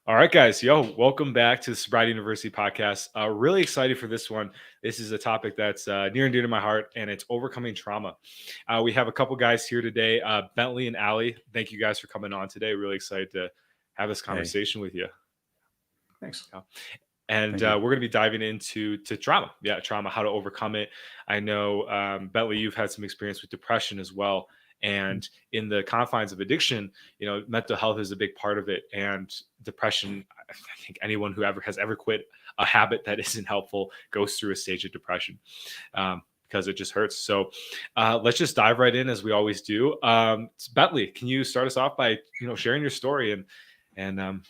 All right, guys. Yo, welcome back to the Sobriety University podcast. Really excited for this one. This is a topic that's near and dear to my heart, and it's overcoming trauma. We have a couple guys here today, Bentley and Allie. Thank you guys for coming on today. Really excited to have this Hey, conversation with you. thanks. Yeah. And Thank you. we're going to be diving into trauma. Yeah, trauma, how to overcome it. I know, Bentley, you've had some experience with depression as well. And in the confines of addiction, mental health is a big part of it. And depression, I think anyone who has ever quit a habit that isn't helpful goes through a stage of depression because it just hurts. So let's just dive right in as we always do. Bentley, can you start us off by sharing your story and how you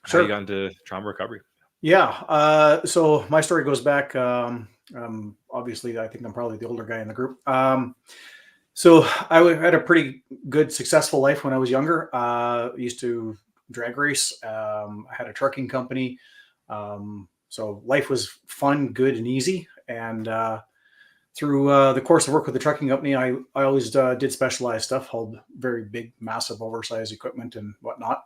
Sure. got into trauma recovery? Yeah. So my story goes back. Obviously, I think I'm probably the older guy in the group. So had a pretty good, successful life when I was younger. Used to drag race. I had a trucking company. So life was fun, good, and easy. And through the course of work with the trucking company, I always did specialized stuff, hauled very big, massive, oversized equipment and whatnot.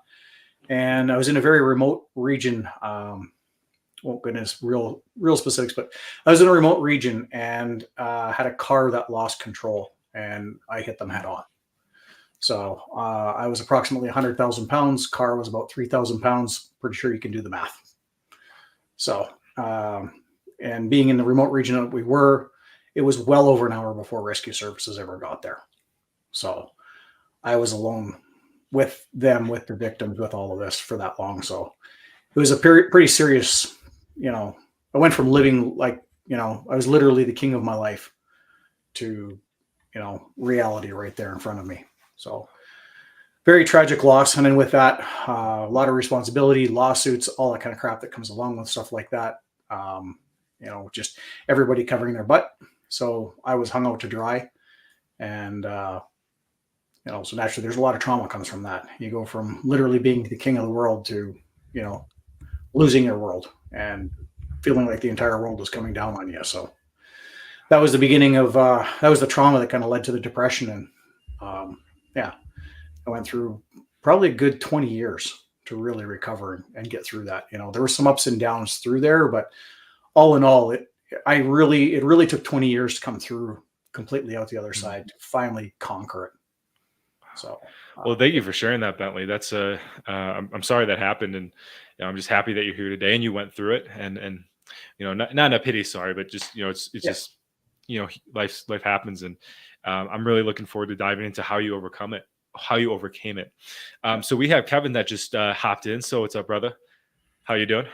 And I was in a very remote region. Won't go into real specifics, but I was in a remote region and had a car that lost control, and I hit them head on. So I was approximately 100,000 pounds. Car was about 3,000 pounds. Pretty sure you can do the math. So, and being in the remote region that we were, it was well over an hour before rescue services ever got there. So I was alone with them, with the victims, with all of this for that long. So it was a pretty serious, I went from living like, I was literally the king of my life to, reality right there in front of me. So very tragic loss. And then with that, a lot of responsibility, lawsuits, all that kind of crap that comes along with stuff like that. Just everybody covering their butt. So I was hung out to dry. And, so naturally there's a lot of trauma comes from that. You go from literally being the king of the world to, losing your world and feeling like the entire world is coming down on you. So that was the beginning of, that was the trauma that kind of led to the depression. And, I went through probably a good 20 years to really recover and get through that. There were some ups and downs through there, but all in all, it really took 20 years to come through completely out the other side to finally conquer it. So, well, thank you for sharing that, Bentley. That's I'm sorry that happened, and I'm just happy that you're here today and you went through it. And not a pity sorry, but just it's just life happens, and I'm really looking forward to diving into how you overcame it. So we have Kevin that just hopped in. So what's up, brother? How you doing?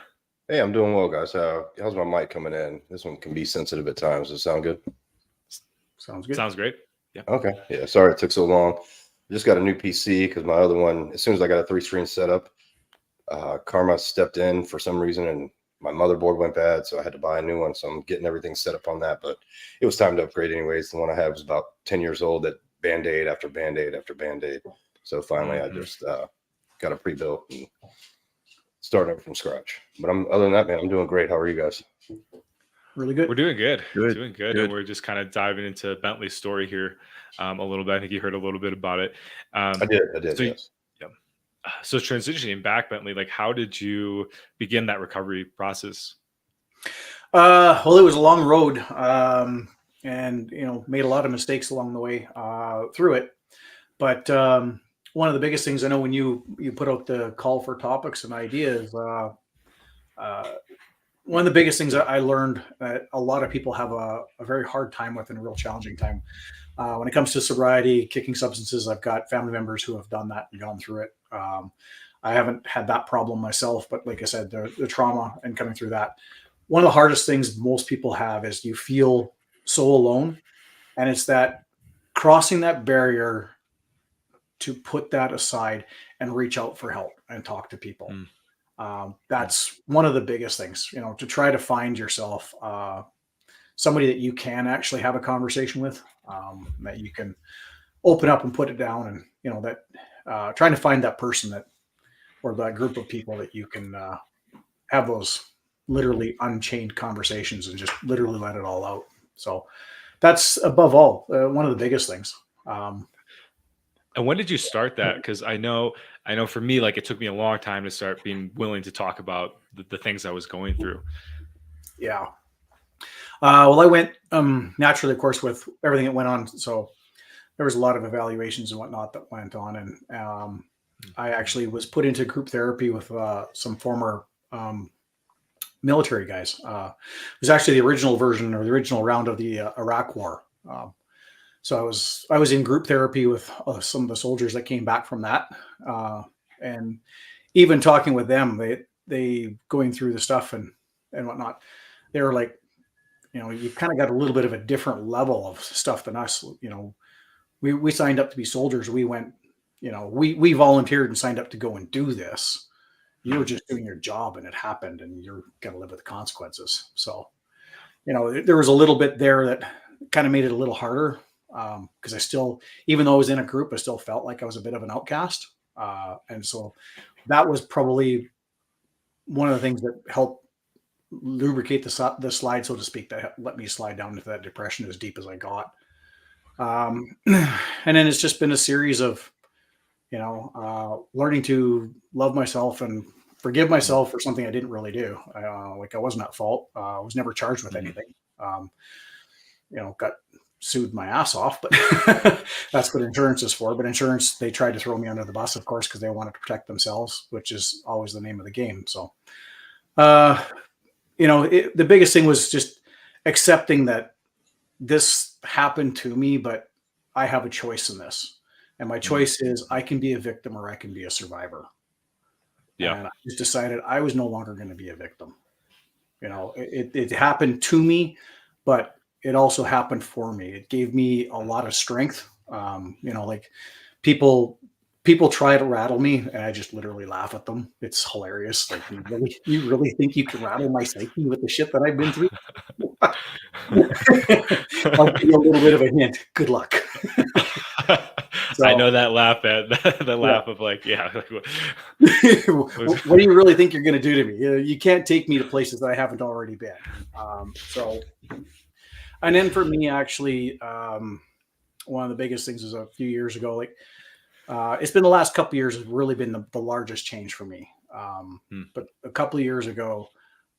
Hey, I'm doing well, guys. How's my mic coming in? This one can be sensitive at times. Does it sound good? Sounds good. Sounds great. Yeah. Okay. Yeah. Sorry it took so long. I just got a new PC because my other one, as soon as I got a 3-screen setup, Karma stepped in for some reason and my motherboard went bad. So I had to buy a new one. So I'm getting everything set up on that. But it was time to upgrade anyways. The one I had was about 10 years old that Band-Aid after Band-Aid after Band-Aid. So finally I just got it pre-built and starting from scratch. But other than that, man, I'm doing great. How are you guys? Really good. We're doing good. Good. Doing good. And we're just kind of diving into Bentley's story here a little bit. I think you heard a little bit about it. I did. So, yes. Yeah. So transitioning back, Bentley, like how did you begin that recovery process? Well, it was a long road, and made a lot of mistakes along the way through it. But one of the biggest things I know when you put out the call for topics and ideas, one of the biggest things that I learned that a lot of people have a very hard time with and a real challenging time when it comes to sobriety, kicking substances. I've got family members who have done that and gone through it. I haven't had that problem myself, but like I said, the trauma and coming through that. One of the hardest things most people have is you feel so alone, and it's that crossing that barrier to put that aside and reach out for help and talk to people. That's one of the biggest things, to try to find yourself somebody that you can actually have a conversation with, that you can open up and put it down, and that trying to find that person or that group of people that you can have those literally unchained conversations and just literally let it all out. So that's above all one of the biggest things. And when did you start that? Because I know I know for me, like it took me a long time to start being willing to talk about the things I was going through. Yeah. Well, I went naturally, of course, with everything that went on. So there was a lot of evaluations and whatnot that went on, and I actually was put into group therapy with some former military guys. It was actually the original version or the original round of the Iraq War. So I was in group therapy with some of the soldiers that came back from that, and even talking with them, they going through the stuff and whatnot. They were like, you kind of got a little bit of a different level of stuff than us. We signed up to be soldiers. We went, we volunteered and signed up to go and do this. You were just doing your job and it happened and you're going to live with the consequences. So, there was a little bit there that kind of made it a little harder. Because I still, even though I was in a group, I still felt like I was a bit of an outcast. And so that was probably one of the things that helped lubricate the slide, so to speak, that let me slide down into that depression as deep as I got. And then it's just been a series of, learning to love myself and forgive myself for something I didn't really do. Like I wasn't at fault. I was never charged with anything. Got sued my ass off, but that's what insurance is for. But insurance, they tried to throw me under the bus, of course, because they wanted to protect themselves, which is always the name of the game. So, the biggest thing was just accepting that this happened to me, but I have a choice in this. And my choice is I can be a victim or I can be a survivor. Yeah. And I just decided I was no longer going to be a victim. It happened to me, but it also happened for me. It gave me a lot of strength. Like people try to rattle me and I just literally laugh at them. It's hilarious. Like you really think you can rattle my psyche with the shit that I've been through? I'll give you a little bit of a hint. Good luck. So, I know that laugh laugh of like, what do you really think you're going to do to me? You can't take me to places that I haven't already been. And then for me, actually, one of the biggest things was a few years ago. Like it's been the last couple of years has really been the largest change for me. But a couple of years ago,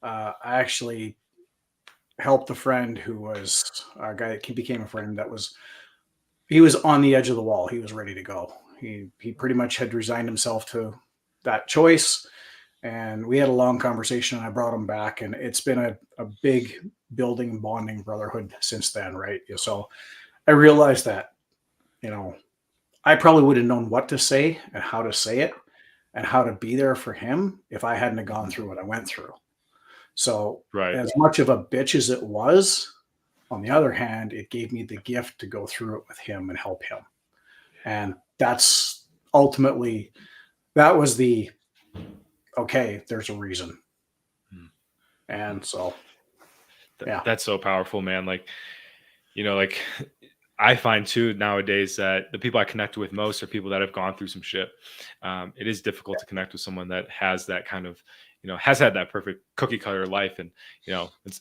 I actually helped a friend who was a guy that became a friend he was on the edge of the wall. He was ready to go. He pretty much had resigned himself to that choice. And we had a long conversation and I brought him back, and it's been a big building bonding brotherhood since then. Right. So I realized that, I probably would have known what to say and how to say it and how to be there for him if I hadn't gone through what I went through. So right. as much of a bitch as it was, on the other hand, it gave me the gift to go through it with him and help him. And that's ultimately, that was okay, there's a reason. And so, yeah. That's so powerful, man. Like, like I find too nowadays that the people I connect with most are people that have gone through some shit. It is difficult to connect with someone that has that kind of, has had that perfect cookie cutter life, and it's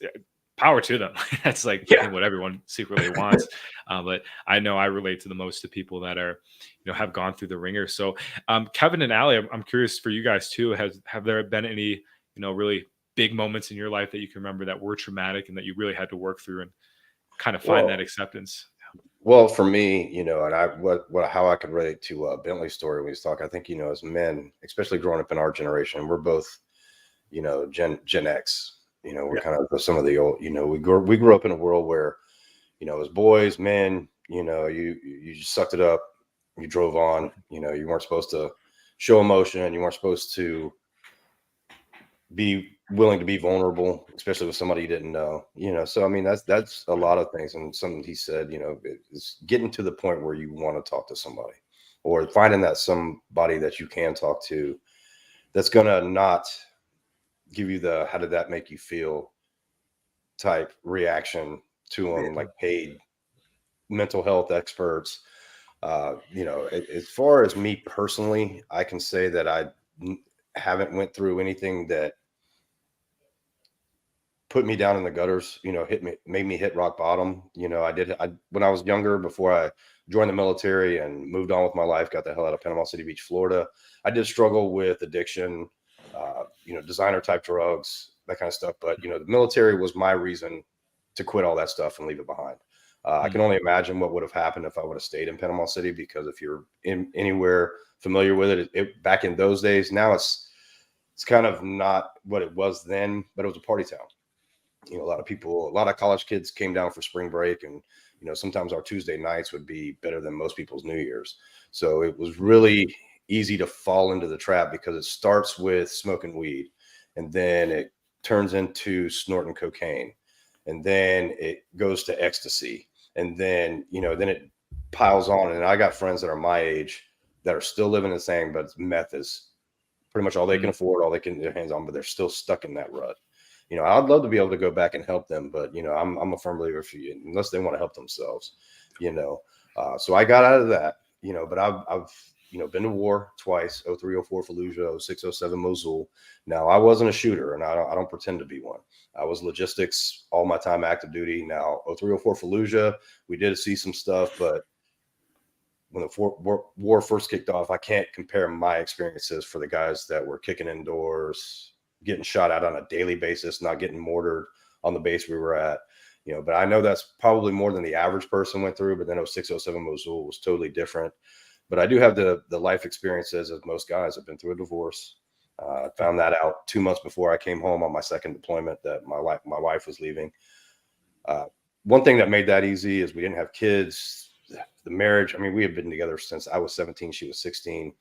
power to them. That's like what everyone secretly wants. But I know I relate to the most to people that are, have gone through the ringer. So, Kevin and Allie, I'm curious for you guys too. Have there been any, really big moments in your life that you can remember that were traumatic and that you really had to work through and kind of find that acceptance? Well, for me, and how I could relate to Bentley's story when he's talking, I think, as men, especially growing up in our generation, we're both, Gen X. We're kind of some of the old, we grew up in a world where, as boys, men, you just sucked it up. You drove on, you weren't supposed to show emotion, and you weren't supposed to be willing to be vulnerable, especially with somebody you didn't know, so I mean that's a lot of things. And something he said, it's getting to the point where you want to talk to somebody, or finding that somebody that you can talk to that's gonna not give you the how did that make you feel type reaction to them, like paid mental health experts. As far as me personally, I can say that I haven't went through anything that put me down in the gutters, made me hit rock bottom. When I was younger, before I joined the military and moved on with my life, got the hell out of Panama City Beach, Florida. I did struggle with addiction, designer type drugs, that kind of stuff. But, the military was my reason to quit all that stuff and leave it behind. I can only imagine what would have happened if I would have stayed in Panama City, because if you're anywhere familiar with it, back in those days, now it's kind of not what it was then, but it was a party town. A lot of college kids came down for spring break, and sometimes our Tuesday nights would be better than most people's New Year's. So it was really easy to fall into the trap, because it starts with smoking weed, and then it turns into snorting cocaine, and then it goes to ecstasy, and then then it piles on. And I got friends that are my age that are still living the same, but meth is pretty much all they can afford, all they can get their hands on, but they're still stuck in that rut. I'd love to be able to go back and help them, but I'm a firm believer, unless they want to help themselves, so I got out of that, but I've been to war twice, 03, 04 Fallujah, 06, 07 Mosul. Now, I wasn't a shooter, and I don't pretend to be one. I was logistics all my time, active duty. Now, 03, 04 Fallujah, we did see some stuff, but when the war first kicked off, I can't compare my experiences for the guys that were kicking indoors, getting shot at on a daily basis, not getting mortared on the base we were at. But I know that's probably more than the average person went through. But then 06, 07 Mosul was totally different. But I do have the life experiences, as most guys. Have been through a divorce. I found that out 2 months before I came home on my second deployment, that my wife was leaving. One thing that made that easy is we didn't have kids. The marriage, we had been together since I was 17, she was 16.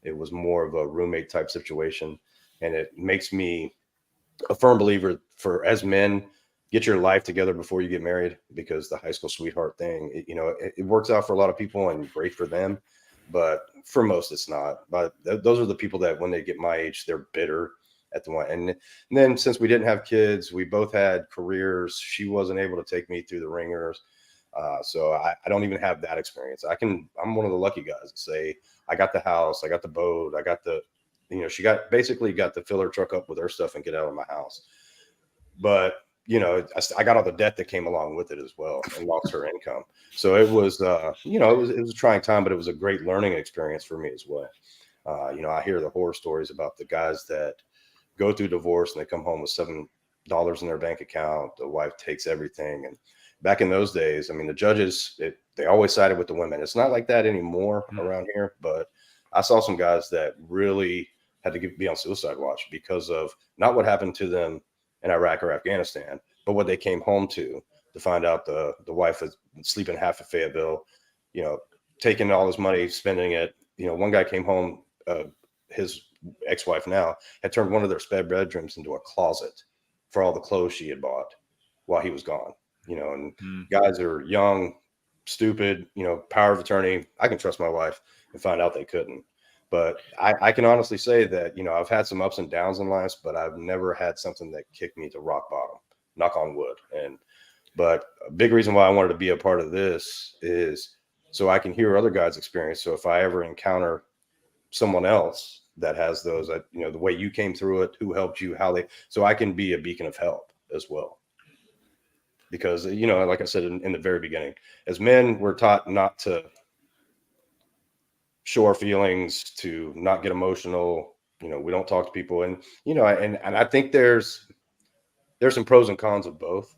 It was more of a roommate type situation. And it makes me a firm believer as men, get your life together before you get married, because the high school sweetheart thing, it works out for a lot of people and great for them, but for most it's not. But those are the people that when they get my age, they're bitter at the one. And then since we didn't have kids, we both had careers. She wasn't able to take me through the ringers. So I don't even have that experience. I'm one of the lucky guys to say, I got the house, I got the boat, I got the, she basically got to fill her truck up with her stuff and get out of my house. But, I got all the debt that came along with it as well, and lost her income. So it was, it was a trying time, but it was a great learning experience for me as well. I hear the horror stories about the guys that go through divorce and they come home with $7 in their bank account. The wife takes everything. And back in those days, the judges, they always sided with the women. It's not like that anymore around here, but I saw some guys that really had to be on suicide watch because of not what happened to them in Iraq or Afghanistan, but what they came home to find out the wife was sleeping half of Fayetteville, taking all his money, spending it. One guy came home, his ex-wife now had turned one of their spare bedrooms into a closet for all the clothes she had bought while he was gone. And guys are young, stupid, power of attorney. I can trust my wife, and find out they couldn't. But I can honestly say that, I've had some ups and downs in life, but I've never had something that kicked me to rock bottom, knock on wood. But a big reason why I wanted to be a part of this is so I can hear other guys' experience. So if I ever encounter someone else that has those, the way you came through it, who helped you, so I can be a beacon of help as well. Because, like I said in the very beginning, as men, we're taught not to show our feelings, to not get emotional. We don't talk to people. And, and I think there's some pros and cons of both,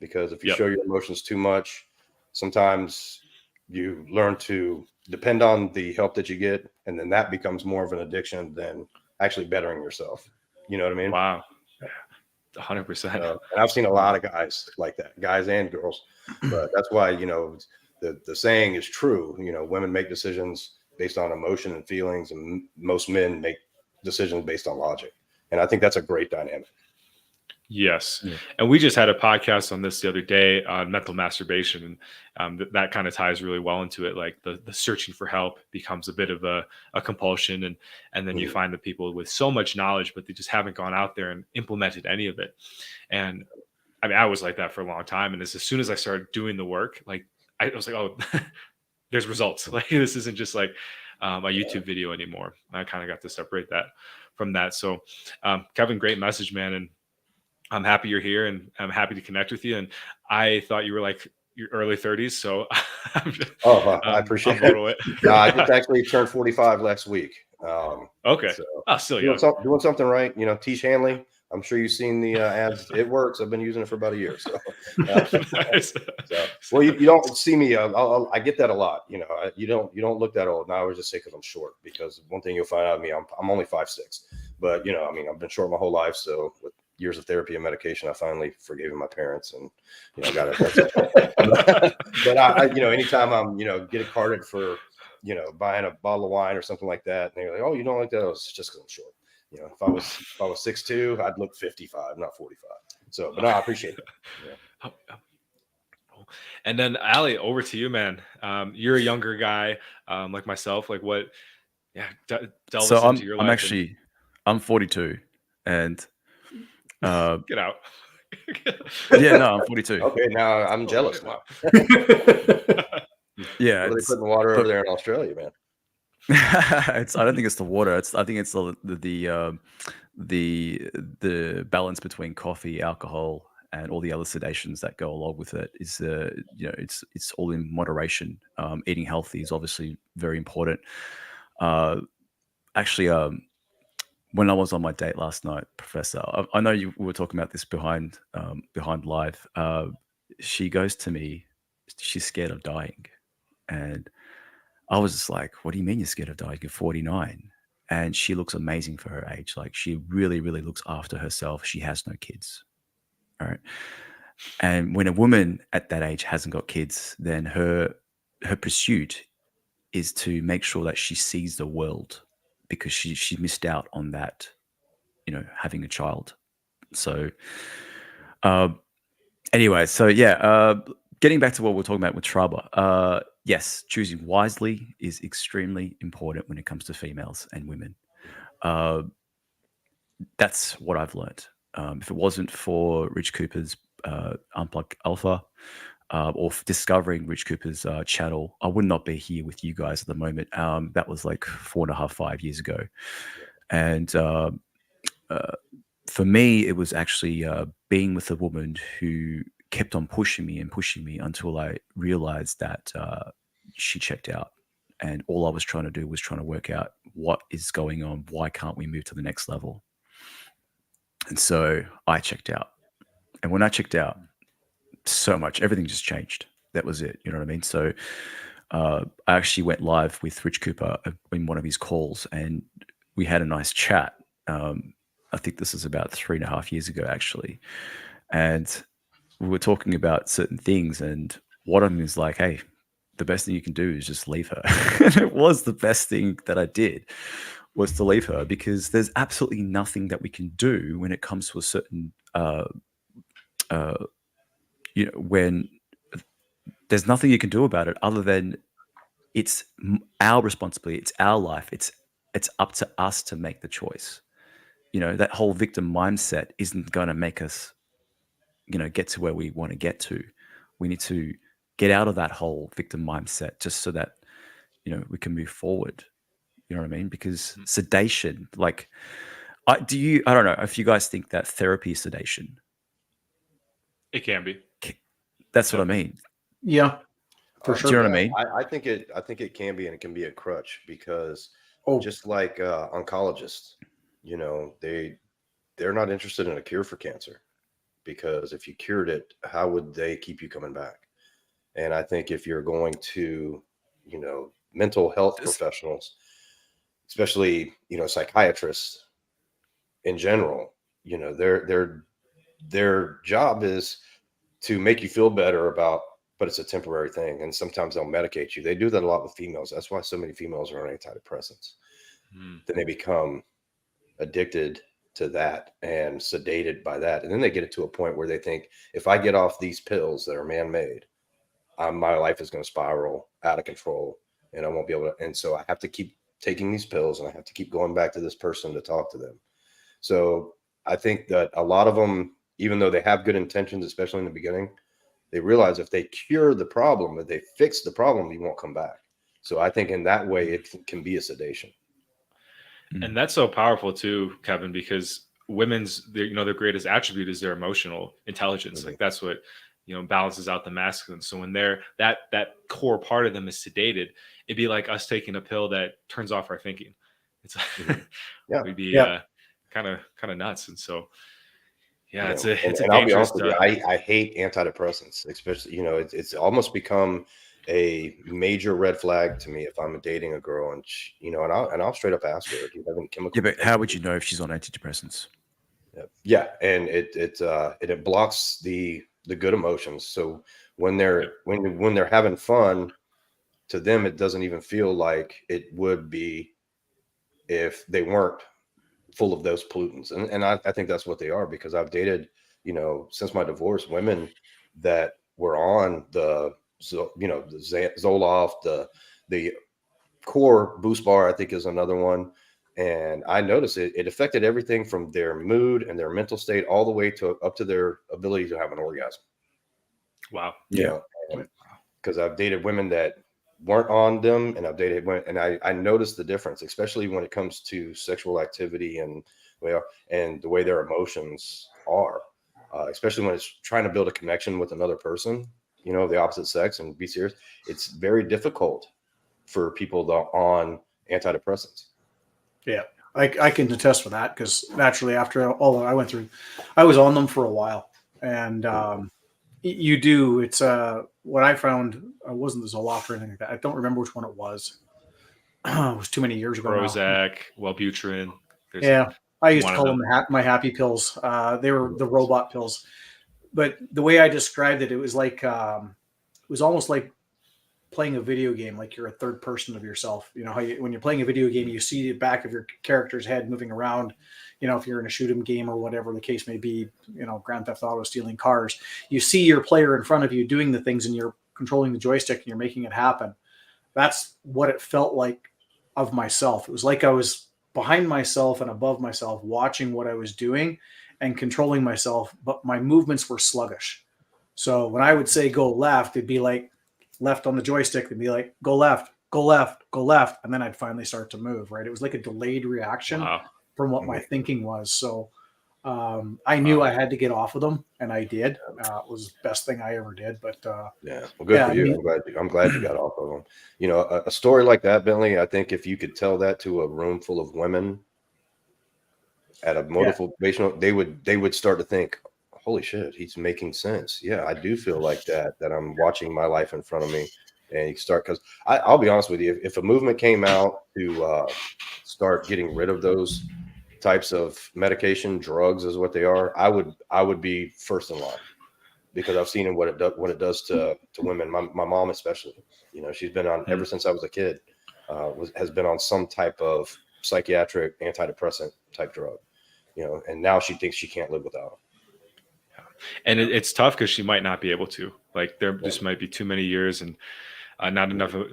because if you show your emotions too much, sometimes you learn to depend on the help that you get. And then that becomes more of an addiction than actually bettering yourself. You know what I mean? Wow. 100%. And I've seen a lot of guys like that, guys and girls, but that's why, the saying is true. Women make decisions based on emotion and feelings, and most men make decisions based on logic. And I think that's a great dynamic. Yes. Yeah. And we just had a podcast on this the other day on mental masturbation. And that kind of ties really well into it. Like the searching for help becomes a bit of a compulsion. And then you find the people with so much knowledge, but they just haven't gone out there and implemented any of it. And I was like that for a long time. And as soon as I started doing the work, like I was like, oh, there's results. Like this isn't just like a YouTube video anymore. I kind of got to separate that from that. So Kevin, great message, man. And I'm happy you're here, and I'm happy to connect with you. And I thought you were like your early 30s, so Oh, I I'm appreciate it. total it. No, I just actually turned 45 last week. Okay. So Oh, still young. doing something right. You know, Tish Hanley. I'm sure you've seen the ads. It works. I've been using it for about a year. So, Nice. well, you don't see me. I get that a lot. You know, you don't look that old. Now I always just say because I'm short. Because one thing you'll find out of me, I'm only 5'6", but you know, I mean, I've been short my whole life. So with years of therapy and medication, I finally forgave my parents, and you know, got it. That's it. But I, you know, anytime I'm, you know, get it carded for, you know, buying a bottle of wine or something like that, and they're like, "Oh, you don't like that?" It's just because I'm short. You know, if I was 6'2", I'd look 55, not 45. So, but no, I appreciate it. Yeah. And then Ali, over to you, man. You're a younger guy, like myself. Like what? Yeah, delve So us into your I'm life. actually I'm 42, and Get out. yeah, no, I'm 42. Okay, now I'm jealous Wow. now. Yeah, What are they putting water over there in Australia, man? I don't think it's the water. I think it's the balance between coffee, alcohol, and all the other sedations that go along with it. Is you know, it's all in moderation. Eating healthy is obviously very important. Actually, when I was on my date last night, Professor, I know you were talking about this behind live. She goes to me, she's scared of dying, and I was just like, "What do you mean you're scared of dying? You're 49." And she looks amazing for her age. Like she really, really looks after herself. She has no kids. All right. And when a woman at that age hasn't got kids, then her pursuit is to make sure that she sees the world, because she missed out on that, you know, having a child. So anyway, so yeah, getting back to what we're talking about with Traba, yes, choosing wisely is extremely important when it comes to females and women. That's what I've learned. If it wasn't for Rich Cooper's Unplugged Alpha, or discovering Rich Cooper's channel, I would not be here with you guys at the moment. That was like 4.5, 5 years ago. And for me, it was actually being with a woman who kept on pushing me until I realized that she checked out. And all I was trying to do was trying to work out what is going on. Why can't we move to the next level? And so I checked out. And when I checked out, so much, everything just changed. That was it. You know what I mean? So I actually went live with Rich Cooper in one of his calls, and we had a nice chat. I think this is about 3.5 years ago, actually. And we were talking about certain things, and one of them is like, "Hey, the best thing you can do is just leave her." And it was the best thing that I did, was to leave her, because there's absolutely nothing that we can do when it comes to a certain, you know, when there's nothing you can do about it other than it's our responsibility. It's our life. It's up to us to make the choice. You know, that whole victim mindset isn't going to make us, you know, get to where we want to get to. We need to get out of that whole victim mindset just so that, you know, we can move forward. You know what I mean? Because sedation, like, I don't know if you guys think that therapy is sedation. It can be. That's what I mean. Yeah, for sure. Do you know what I mean? I think it can be, and it can be a crutch, because Oh, just like oncologists, you know, they're not interested in a cure for cancer, because if you cured it, how would they keep you coming back? And I think if you're going to, you know, mental health professionals, especially, you know, psychiatrists in general, you know, their job is to make you feel better about, but it's a temporary thing. And sometimes they'll medicate you. They do that a lot with females. That's why so many females are on antidepressants. Then they become addicted to that and sedated by that. And then they get it to a point where they think, if I get off these pills that are man-made, my life is going to spiral out of control, and I won't be able to. And so I have to keep taking these pills, and I have to keep going back to this person to talk to them. So I think that a lot of them, even though they have good intentions, especially in the beginning, they realize if they cure the problem, if they fix the problem, you won't come back. So I think in that way, it can be a sedation. And that's so powerful too, Kevin, because their greatest attribute is their emotional intelligence. Mhm. Like that's what balances out the masculine. So when they're that core part of them is sedated, it'd be like us taking a pill that turns off our thinking. It's Mhm. Yeah. we'd be Yeah. kind of nuts. And so yeah, You it's know, a and, it's a and I'll be dangerous honest with you, I hate antidepressants, especially, it's almost become a major red flag to me if I'm dating a girl and and I'll straight up ask her, do you have any Yeah, chemical but how would defenses? you know if she's on antidepressants? Yeah, and it blocks the good emotions. So when they're Yep. when they're having fun, to them it doesn't even feel like it would be if they weren't full of those pollutants. And I think that's what they are, because I've dated, since my divorce, women that were on the Zoloft, the core boost bar, I think is another one. And I noticed it affected everything from their mood and their mental state all the way to up to their ability to have an orgasm. Wow. You Yeah. know, because I've dated women that weren't on them, and I've dated women, and I noticed the difference, especially when it comes to sexual activity and the way their emotions are, especially when it's trying to build a connection with another person, of the opposite sex, and be serious. It's very difficult for people that are on antidepressants. Yeah. I can attest for that, because naturally, after all that I went through, I was on them for a while. And you do, it's what I found, wasn't the Zoloft or anything like that. I don't remember which one it was. It was too many years ago now. Prozac, Wellbutrin. There's Yeah. I used to one of call them them. my happy pills. They were the robot pills. But the way I described it, it was like, it was almost like playing a video game, like you're a third person of yourself. You know how when you're playing a video game, you see the back of your character's head moving around. If you're in a shoot 'em game or whatever the case may be, Grand Theft Auto, stealing cars, you see your player in front of you doing the things, and you're controlling the joystick and you're making it happen. That's what it felt like of myself. It was like I was behind myself and above myself, watching what I was doing and controlling myself, but my movements were sluggish. So when I would say go left, it'd be like left on the joystick. It'd be like go left, go left, go left, and then I'd finally start to move. Right? It was like a delayed reaction Wow. from what my Mhm. thinking was. So I knew Wow. I had to get off of them, and I did. It was the best thing I ever did. But Yeah, well, good yeah, for I you. mean, I'm glad you got off of them. A story like that, Bentley, I think if you could tell that to a room full of women at a yeah, motivational, they would start to think, holy shit, he's making sense. Yeah, I do feel like that I'm watching my life in front of me. And you start, because I'll be honest with you, if a movement came out to start getting rid of those types of medication, drugs is what they are, I would be first in line, because I've seen what it does to women. My mom especially, she's been on ever Hmm. since I was a kid, has been on some type of psychiatric antidepressant type drug, and now she thinks she can't live without them. And it's tough because she might not be able to. Like there Yeah. just might be too many years and not enough of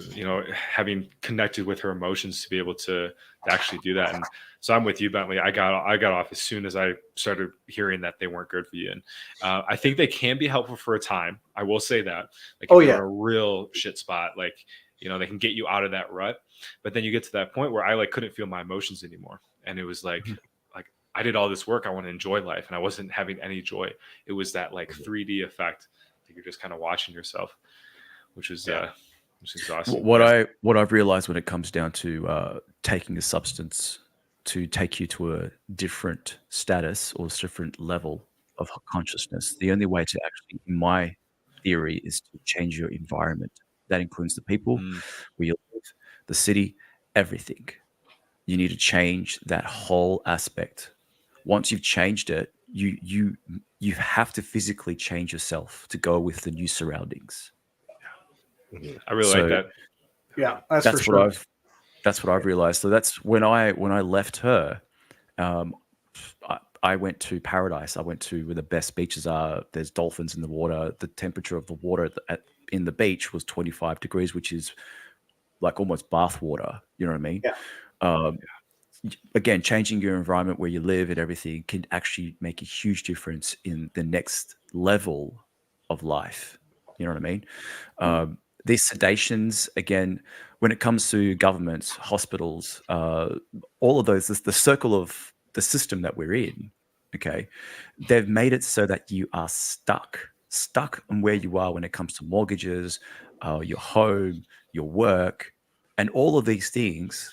having connected with her emotions to be able to actually do that. And so I'm with you, Bentley. I got off as soon as I started hearing that they weren't good for you. And I think they can be helpful for a time. I will say that. Like if oh you're yeah, in a real shit spot, like they can get you out of that rut. But then you get to that point where I like couldn't feel my emotions anymore, and it was like I did all this work. I want to enjoy life, and I wasn't having any joy. It was that like 3D effect that you're just kind of watching yourself, which is exhausting. What Yes. I've realized when it comes down to taking a substance to take you to a different status or different level of consciousness, the only way to actually, in my theory, is to change your environment. That includes the people Mm, where you live, the city, everything. You need to change that whole aspect. Once you've changed it, you have to physically change yourself to go with the new surroundings. Mhm. I really like So that. yeah, that's for that's what sure. I've realized. So that's when I left her. Um, I went to paradise. I went to where the best beaches are. There's dolphins in the water. The temperature of the water in the beach was 25 degrees, which is like almost bath water. You know what I mean? Yeah, Um, Again, changing your environment where you live and everything can actually make a huge difference in the next level of life. You know what I mean? These sedations, again, when it comes to governments, hospitals, all of those, the circle of the system that we're in, Okay. They've made it so that you are stuck on where you are when it comes to mortgages, your home, your work, and all of these things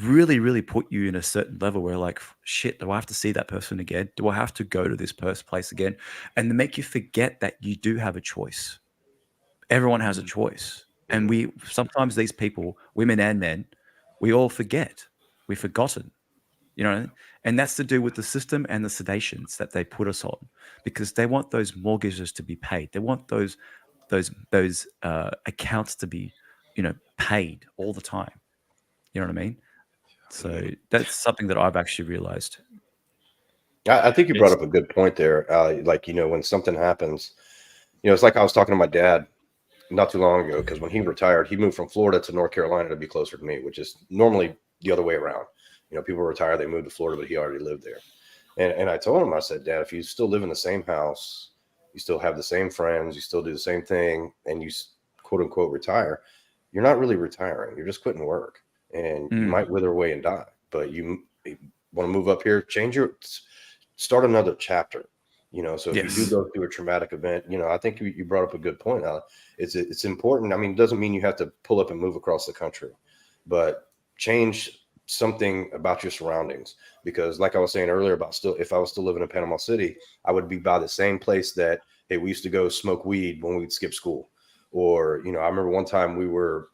really, really put you in a certain level where, like, shit, do I have to see that person again? Do I have to go to this place again? And they make you forget that you do have a choice. Everyone has a choice. And we sometimes, these people, women and men, we all forget. We've forgotten, you know, and that's to do with the system and the sedations that they put us on, because they want those mortgages to be paid. They want those accounts to be, paid all the time. You know what I mean? So that's something that I've actually realized. I think you brought It's up a good point there. Like, when something happens, it's like I was talking to my dad not too long ago, because when he retired, he moved from Florida to North Carolina to be closer to me, which is normally the other way around. People retire, they move to Florida, but he already lived there. And I told him, I said, Dad, if you still live in the same house, you still have the same friends, you still do the same thing, and you quote unquote retire, you're not really retiring. You're just quitting work, and you might wither away and die. But you want to move up here, start another chapter. So if you do Yes. go through a traumatic event, I think you brought up a good point. It's important. I mean, it doesn't mean you have to pull up and move across the country, but change something about your surroundings. Because like I was saying earlier about if I was still living in Panama City, I would be by the same place that, hey, we used to go smoke weed when we'd skip school. Or, I remember one time we were,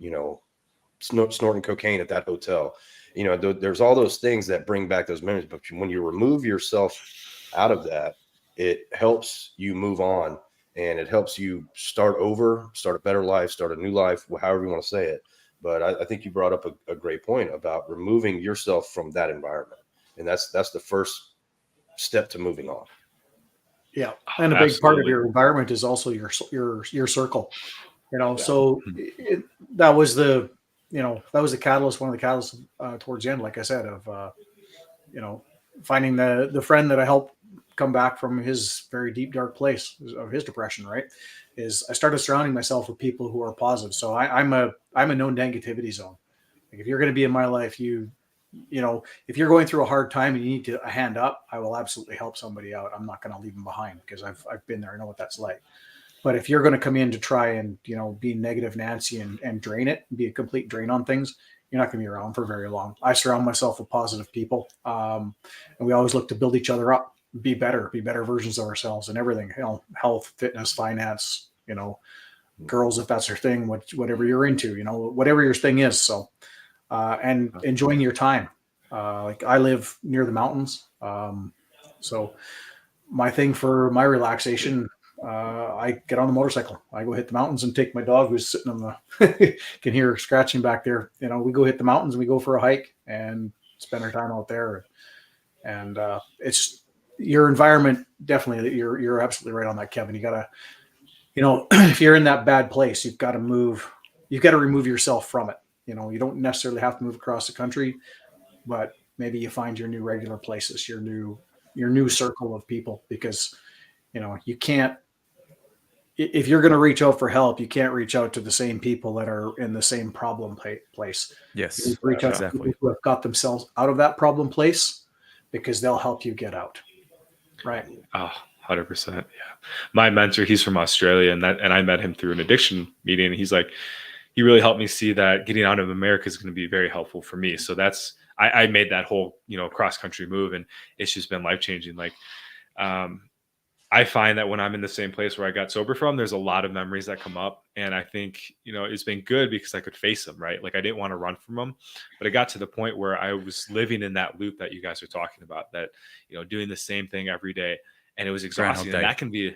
snorting cocaine at that hotel. There's all those things that bring back those memories. But when you remove yourself out of that, it helps you move on, and it helps you start over, start a better life, start a new life, however you want to say it. But I think you brought up a great point about removing yourself from that environment. And that's the first step to moving on. Yeah, and a big part of absolutely. your environment is also your circle. Yeah. So that was the catalyst, one of the catalysts towards the end, like I said, of finding the friend that I helped come back from his very deep dark place of his depression. Right, is I started surrounding myself with people who are positive. So I'm a known negativity zone. Like, if you're going to be in my life, if you're going through a hard time and you need a hand up, I will absolutely help somebody out. I'm not going to leave them behind, because I've been there. I know what that's like. But if you're going to come in to try and, be negative Nancy and drain it, be a complete drain on things, you're not going to be around for very long. I surround myself with positive people. And we always look to build each other up, be better versions of ourselves and everything, health, fitness, finance, girls, if that's their thing, whatever you're into, whatever your thing is. So, and enjoying your time. Like, I live near the mountains. So my thing for my relaxation, I get on the motorcycle. I go hit the mountains and take my dog, who's sitting on the, can hear her scratching back there. We go hit the mountains and we go for a hike and spend our time out there. And it's your environment. Definitely. You're absolutely right on that, Kevin. You gotta, if you're in that bad place, you've got to remove yourself from it. You don't necessarily have to move across the country, but maybe you find your new regular places, your new circle of people, because you can't, if you're going to reach out for help, you can't reach out to the same people that are in the same problem place. You need Yes. to reach out to Exactly. people who have got themselves out of that problem place, because they'll help you get out. Right. Oh, 100%. Yeah. My mentor, he's from Australia, and I met him through an addiction meeting. And he's like, he really helped me see that getting out of America is going to be very helpful for me. So I made that whole, cross country move, and it's just been life changing. Like, I find that when I'm in the same place where I got sober from, there's a lot of memories that come up. And I think, it's been good because I could face them, right? Like, I didn't want to run from them, but it got to the point where I was living in that loop that you guys are talking about, that, doing the same thing every day. And it was exhausting. And Day. that can be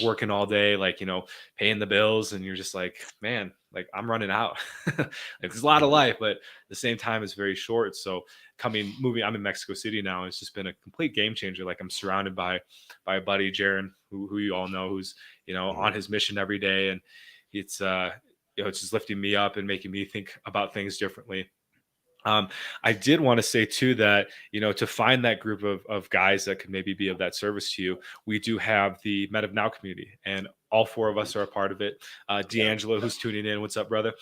working all day, like, paying the bills. And you're just like, man, like, I'm running out. Like, there's a lot of life, but at the same time, it's very short. So I'm in Mexico City now. It's just been a complete game changer. Like, I'm surrounded by a buddy, Jaron, who you all know, who's, on his mission every day. And it's, it's just lifting me up and making me think about things differently. I did want to say too that, to find that group of guys that could maybe be of that service to you, we do have the Men of Now community, and all four of us are a part of it. D'Angelo, who's tuning in, what's up, brother?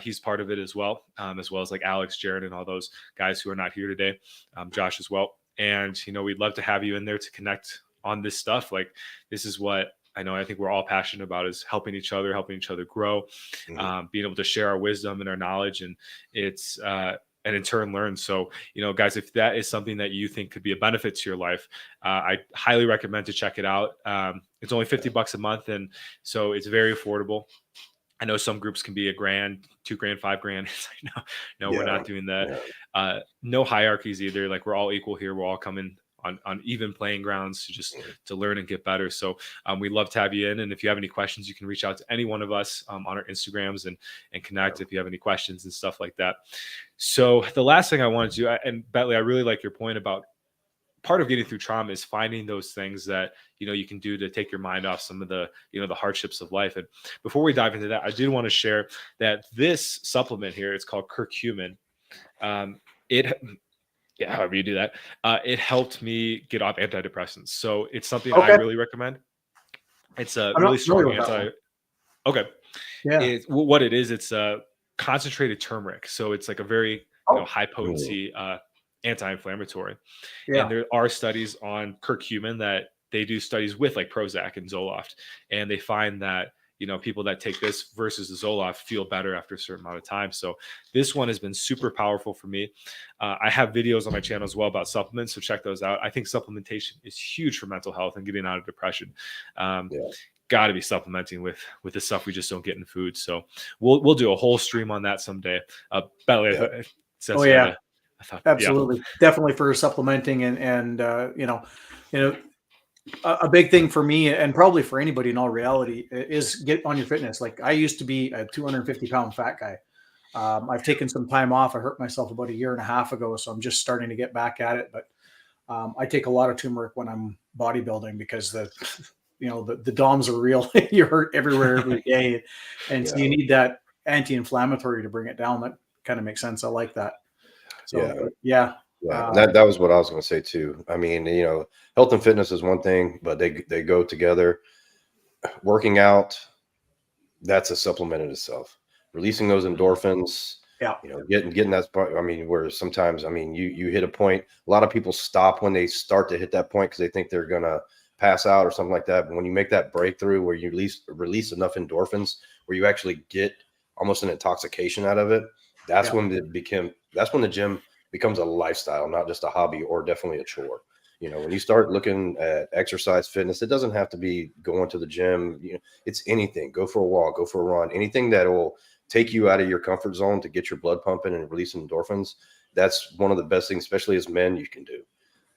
He's part of it as well as like Alex, Jared, and all those guys who are not here today. Josh as well. And, we'd love to have you in there to connect on this stuff. Like, this is what I think we're all passionate about, is helping each other grow, being able to share our wisdom and our knowledge, and it's, and in turn learn. So, guys, if that is something that you think could be a benefit to your life, I highly recommend to check it out. It's only $50 a month. And so it's very affordable. I know some groups can be $1,000, $2,000, $5,000. It's like, no, we're not doing that. No hierarchies either. Like, we're all equal here. We're all coming on even playing grounds to learn and get better. So we'd love to have you in. And if you have any questions, you can reach out to any one of us on our Instagrams and connect if you have any questions and stuff like that. So the last thing I wanted to do, and Bentley, I really like your point about part of getting through trauma is finding those things that, you can do to take your mind off some of the, the hardships of life. And before we dive into that, I did want to share that this supplement here, it's called curcumin. However you do that, it helped me get off antidepressants. So it's something I really recommend. It's a really strong Okay. Yeah. What it is, it's a concentrated turmeric. So it's like a very high potency anti-inflammatory. Yeah. And there are studies on curcumin that they do studies with, like Prozac and Zoloft. And they find that, people that take this versus the Zoloft feel better after a certain amount of time. So this one has been super powerful for me. I have videos on my channel as well about supplements, so check those out. I think supplementation is huge for mental health and getting out of depression. Got to be supplementing with the stuff we just don't get in food. So we'll do a whole stream on that someday. Bentley, absolutely, definitely for supplementing and a big thing for me, and probably for anybody in all reality, is get on your fitness. Like, I used to be a 250-pound fat guy. I've taken some time off. I hurt myself about 1.5 years ago, so I'm just starting to get back at it. But I take a lot of turmeric when I'm bodybuilding because the DOMs are real. You hurt everywhere every day, and so you need that anti-inflammatory to bring it down. That kind of makes sense. I like that. So that was what I was going to say too. I mean, health and fitness is one thing, but they go together. Working out, that's a supplement in itself. Releasing those endorphins, getting that part. I mean, where sometimes, you hit a point. A lot of people stop when they start to hit that point because they think they're gonna pass out or something like that. But when you make that breakthrough where you release enough endorphins, where you actually get almost an intoxication out of it, that's when the gym becomes a lifestyle, not just a hobby or definitely a chore. When you start looking at exercise, fitness, it doesn't have to be going to the gym. It's anything. Go for a walk, go for a run, anything that will take you out of your comfort zone to get your blood pumping and releasing endorphins. That's one of the best things, especially as men, you can do.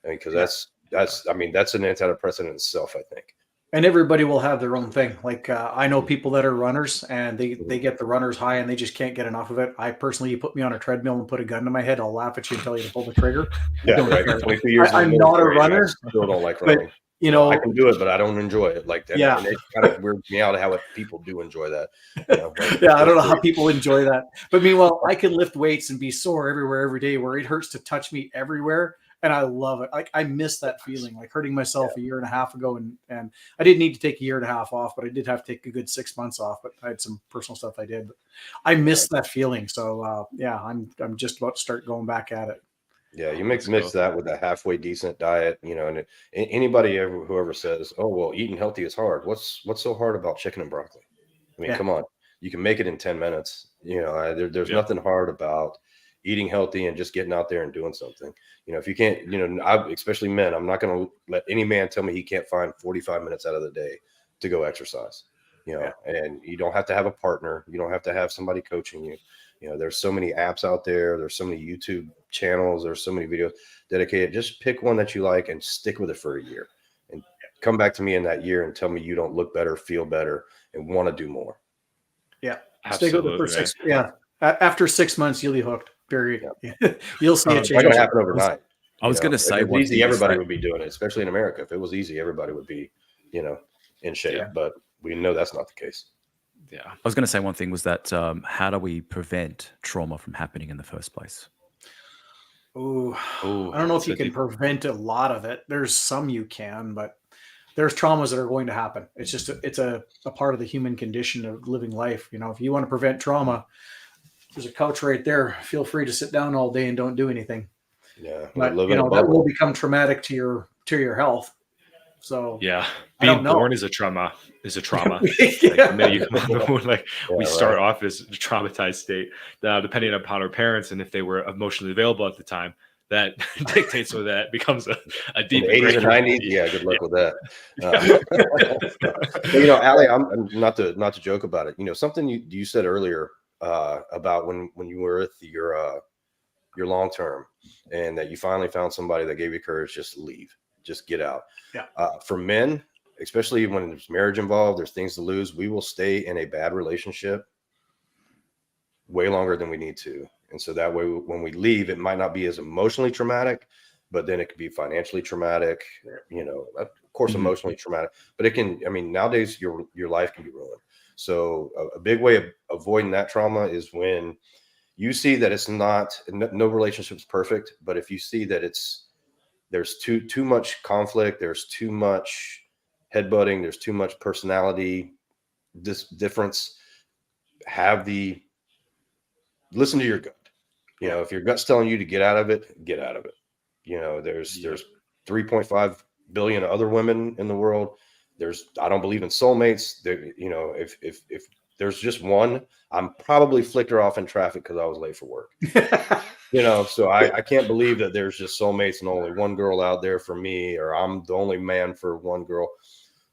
Because that's an antidepressant in itself, I think. And everybody will have their own thing. Like, I know people that are runners and they get the runner's high and they just can't get enough of it. I personally, you put me on a treadmill and put a gun to my head, I'll laugh at you and tell you to pull the trigger. I'm not a runner. I still don't like running. But, I can do it, but I don't enjoy it. Like that. And it kind of weirds me out how people do enjoy that. I don't know how people enjoy that. But meanwhile, I can lift weights and be sore everywhere every day where it hurts to touch me everywhere. And I love it. Like, I miss that feeling, like hurting myself 1.5 years ago. And I didn't need to take 1.5 years off, but I did have to take a good 6 months off. But I had some personal stuff I did. But I miss that feeling. So, I'm just about to start going back at it. Yeah, you mix that with a halfway decent diet, and whoever says, "Oh, well, eating healthy is hard." What's so hard about chicken and broccoli? I mean, come on, you can make it in 10 minutes. There's nothing hard about eating healthy and just getting out there and doing something. If you can't, especially men, I'm not going to let any man tell me he can't find 45 minutes out of the day to go exercise. And you don't have to have a partner. You don't have to have somebody coaching you. There's so many apps out there. There's so many YouTube channels. There's so many videos dedicated. Just pick one that you like and stick with it for a year and come back to me in that year and tell me you don't look better, feel better, and want to do more. Yeah. Absolutely, stick with it for 6. Yeah. After 6 months, you'll be hooked. Period. You'll see it change. It's not going to happen overnight. I was going to say, if it was easy, everybody would be doing it, especially in America. If it was easy, everybody would be, in shape. But we know that's not the case. Yeah. I was going to say one thing was that how do we prevent trauma from happening in the first place? I don't know if you can prevent a lot of it. There's some you can, but there's traumas that are going to happen. It's just it's a part of the human condition of living life. If you want to prevent trauma, there's a couch right there. Feel free to sit down all day and don't do anything. Yeah, we're but living you in a know that will bubble. become traumatic to your health. So Yeah, I don't being know. born is a trauma. Like the minute you Yeah. come out, like Yeah, we right. start off as a traumatized state. Depending upon our parents and if they were emotionally available at the time, that dictates whether that becomes a In deep the and 80s great and or 90s, deep. yeah, good luck with that. But, you know, Ali, I'm not to joke about it. You know, something you said earlier about when you were with your long term, and that you finally found somebody that gave you courage just to leave, just get out. Yeah. For men, especially when there's marriage involved, there's things to lose. We will stay in a bad relationship way longer than we need to. And so that way, when we leave, it might not be as emotionally traumatic, but then it could be financially traumatic, you know, of course, Mhm. emotionally traumatic, but it can, I mean, nowadays your life can be ruined. So a big way of avoiding that trauma is when you see that it's not, no relationship is perfect, but if you see that there's too much conflict, there's too much headbutting, there's too much personality difference, listen to your gut. You know, if your gut's telling you to get out of it, get out of it. You know, there's 3.5 billion other women in the world. I don't believe in soulmates. There, you know, if there's just one, I'm probably flicked her off in traffic because I was late for work. You know, so I can't believe that there's just soulmates and only one girl out there for me, or I'm the only man for one girl.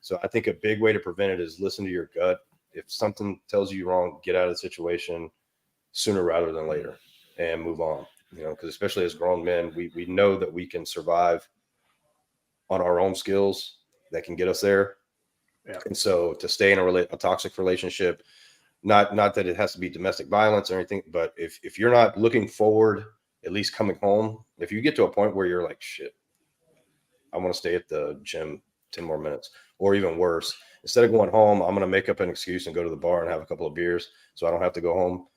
So I think a big way to prevent it is listen to your gut. If something tells you wrong, get out of the situation sooner rather than later and move on. You know, because especially as grown men, we know that we can survive on our own skills that can get us there. Yeah. And so to stay in a toxic relationship, not that it has to be domestic violence or anything, but if you're not looking forward, at least coming home, if you get to a point where you're like, shit, I want to stay at the gym 10 more minutes, or even worse, instead of going home, I'm going to make up an excuse and go to the bar and have a couple of beers so I don't have to go home.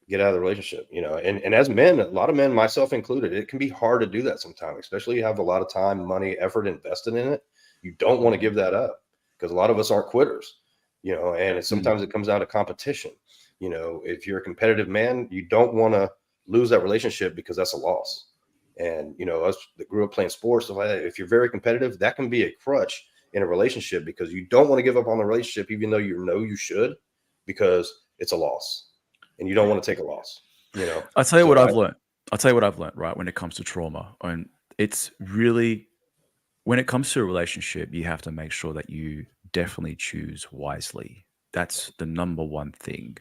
Get out of the relationship, you know. And as men, a lot of men, myself included, it can be hard to do that sometimes, especially you have a lot of time, money, effort invested in it. You don't want to give that up because a lot of us aren't quitters, you know, and sometimes it comes down to competition. You know, if you're a competitive man, you don't want to lose that relationship because that's a loss. And, you know, us that grew up playing sports, if you're very competitive, that can be a crutch in a relationship because you don't want to give up on the relationship, even though you know you should, because it's a loss. And you don't want to take a loss, you know. I'll tell you So what I've learned. I'll tell you what I've learned, right, when it comes to trauma. And it's really, when it comes to a relationship, you have to make sure that you definitely choose wisely. That's the number one thing.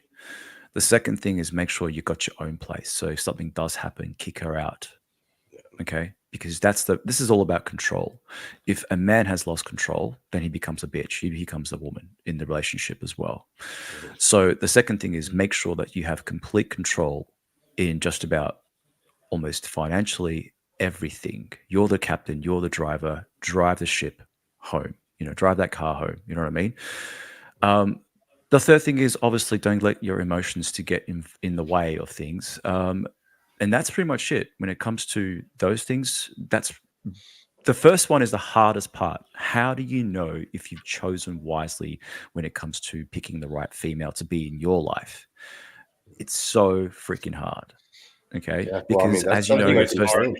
The second thing is make sure you got your own place. So if something does happen, kick her out. Okay. Because this is all about control. If a man has lost control, then he becomes a bitch. He becomes a woman in the relationship as well. So the second thing is make sure that you have complete control in just about almost financially everything. You're the captain, you're the driver, drive the ship home, you know, drive that car home. You know what I mean? The third thing is obviously don't let your emotions to get in the way of things. And that's pretty much it. When it comes to those things, that's the first one is the hardest part. How do you know if you've chosen wisely when it comes to picking the right female to be in your life? It's so freaking hard. Okay. yeah, well, I Because mean, that's as you know, something Look, that it's can hard. change,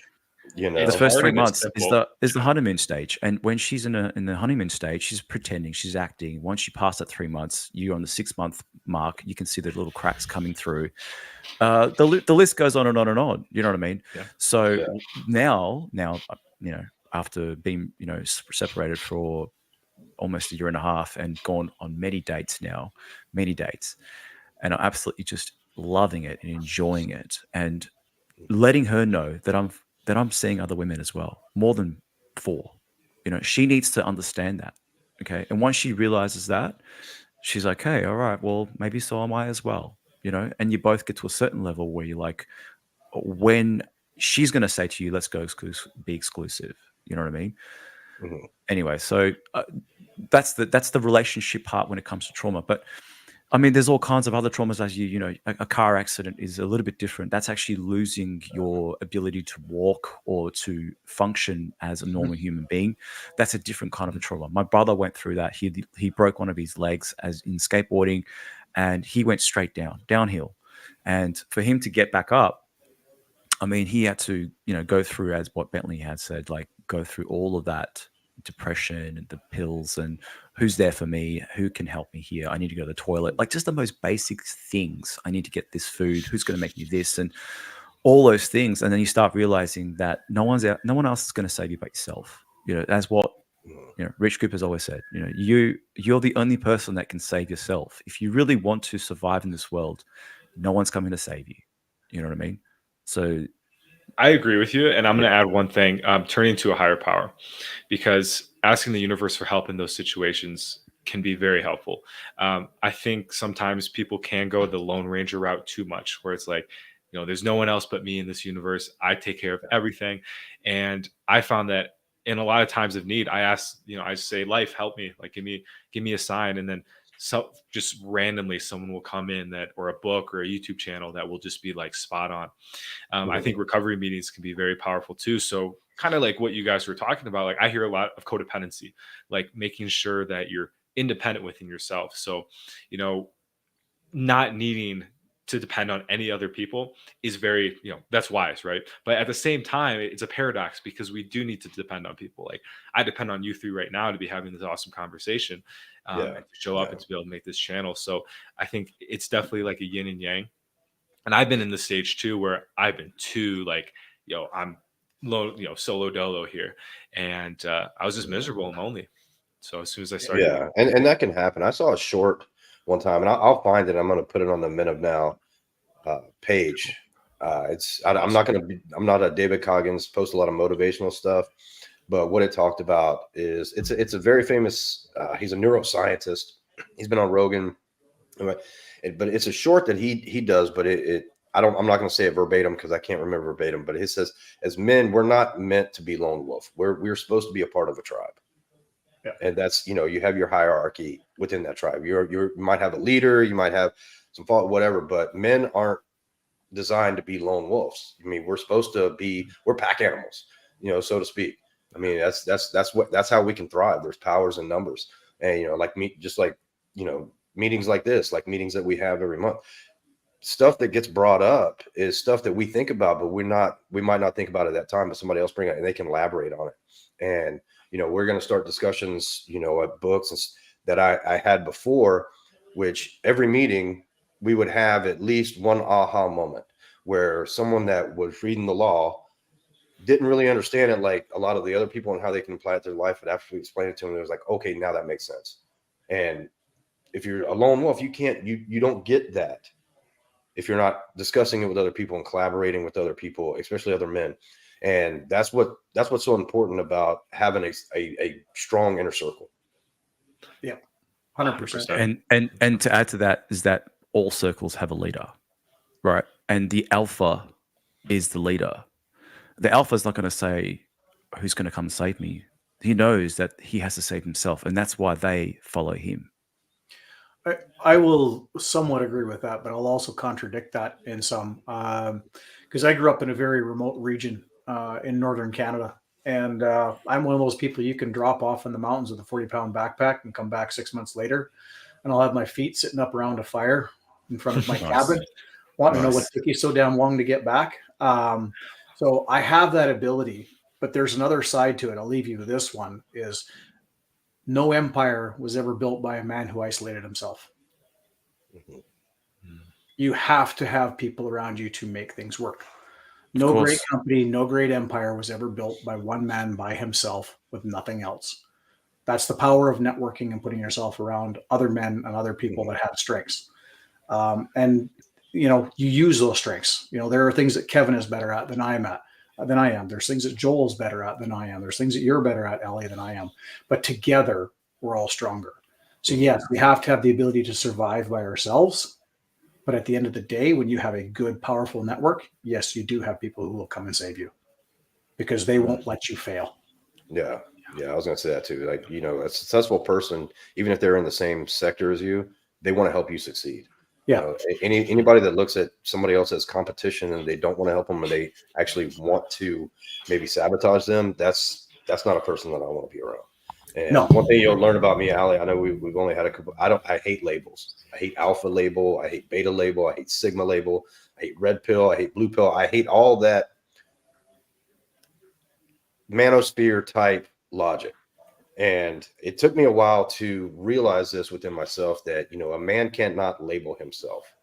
you the It's know. first hard three and it's months is simple. the honeymoon stage, and when she's in the honeymoon stage, she's pretending, she's acting. Once you pass that 3 months, you're on the 6 month mark. You can see the little cracks coming through. The list goes on and on and on. You know what I mean? Yeah. So Yeah. now, you know, after being separated for almost a year and a half and gone on many dates, and I'm absolutely just loving it and enjoying it, and letting her know that I'm seeing other women as well, more than 4. You know, she needs to understand that. Okay. And once she realizes that, she's like, hey, all right, well, maybe so am I as well. You know, and you both get to a certain level where you're like, when she's going to say to you, let's go be exclusive. You know what I mean? Mhm. Anyway, so that's the relationship part when it comes to trauma. But I mean, there's all kinds of other traumas, as you know, a car accident is a little bit different. That's actually losing your ability to walk or to function as a normal human being. That's a different kind of a trauma. My brother went through that. He broke one of his legs as in skateboarding, and he went straight downhill. And for him to get back up, I mean, he had to, go through, as what Bentley had said, like go through all of that depression and the pills and who's there for me, who can help me here. I need to go to the toilet, like just the most basic things. I need to get this food. Who's going to make me this and all those things. And then you start realizing that no one else is going to save you but yourself. That's what Rich Cooper's always said. You're the only person that can save yourself. If you really want to survive in this world, no one's coming to save you. You know what I mean? So I agree with you. And I'm going to add one thing, turning to a higher power, because asking the universe for help in those situations can be very helpful. I think sometimes people can go the Lone Ranger route too much, where it's like, there's no one else but me in this universe. I take care of everything. And I found that in a lot of times of need, I ask, I say, life, help me, like, give me a sign. And then just randomly someone will come in or a book or a YouTube channel that will just be like spot on. I think recovery meetings can be very powerful too. So kind of like what you guys were talking about, like I hear a lot of codependency, like making sure that you're independent within yourself. So, not needing to depend on any other people is very, that's wise, right? But at the same time, it's a paradox because we do need to depend on people. Like I depend on you three right now to be having this awesome conversation and to show up and to be able to make this channel. So I think it's definitely like a yin and yang. And I've been in the stage too, where I've been too like, I'm low, solo dolo here. And I was just miserable and lonely. So as soon as I started, and that can happen. I saw a short one time, and I'll find it. I'm going to put it on the Men of Now page. I'm not a David Coggins, post a lot of motivational stuff, but what it talked about is it's a very famous. He's a neuroscientist. He's been on Rogan, but it's a short that he does. But I'm not going to say it verbatim because I can't remember verbatim. But it says, as men, we're not meant to be lone wolf. We're supposed to be a part of a tribe. Yeah. And that's, you have your hierarchy within that tribe. You might have a leader, you might have some fault, whatever, but men aren't designed to be lone wolves. I mean, we're pack animals, so to speak. I mean, that's how we can thrive. There's powers in numbers. And, meetings like this, like meetings that we have every month, stuff that gets brought up is stuff that we think about, but we might not think about it at that time, but somebody else bring it and they can elaborate on it. And, we're going to start discussions, at books that I had before, which every meeting we would have at least one aha moment where someone that was reading the law didn't really understand it like a lot of the other people and how they can apply it to their life. And after we explained it to them, it was like, okay, now that makes sense. And if you're a lone wolf, you don't get that if you're not discussing it with other people and collaborating with other people, especially other men. And that's what's so important about having a strong inner circle. Yeah, 100%. And to add to that is that all circles have a leader, right? And the alpha is the leader. The alpha is not going to say, "Who's going to come save me?" He knows that he has to save himself, and that's why they follow him. I will somewhat agree with that, but I'll also contradict that in some, because I grew up in a very remote region in northern Canada, and I'm one of those people you can drop off in the mountains with a 40-pound backpack and come back 6 months later, and I'll have my feet sitting up around a fire in front of my cabin, wanting to know what took you so damn long to get back. So I have that ability, but there's another side to it. I'll leave you with this one: is no empire was ever built by a man who isolated himself. Mm-hmm. You have to have people around you to make things work. No great company, no great empire was ever built by one man by himself with nothing else. That's the power of networking and putting yourself around other men and other people that have strengths. And, you use those strengths. There are things that Kevin is better at than I am. There's things that Joel's better at than I am. There's things that you're better at, Ellie, than I am. But together, we're all stronger. So yes, we have to have the ability to survive by ourselves. But at the end of the day, when you have a good, powerful network, yes, you do have people who will come and save you because they won't let you fail. Yeah. I was going to say that too. Like, a successful person, even if they're in the same sector as you, they want to help you succeed. Yeah. Anybody that looks at somebody else as competition and they don't want to help them and they actually want to maybe sabotage them, that's not a person that I want to be around. And No. one thing you'll learn about me, Ali, I know we've only had a couple. I hate labels. I hate alpha label. I hate beta label. I hate sigma label. I hate red pill. I hate blue pill. I hate all that manosphere type logic. And it took me a while to realize this within myself that, a man cannot label himself.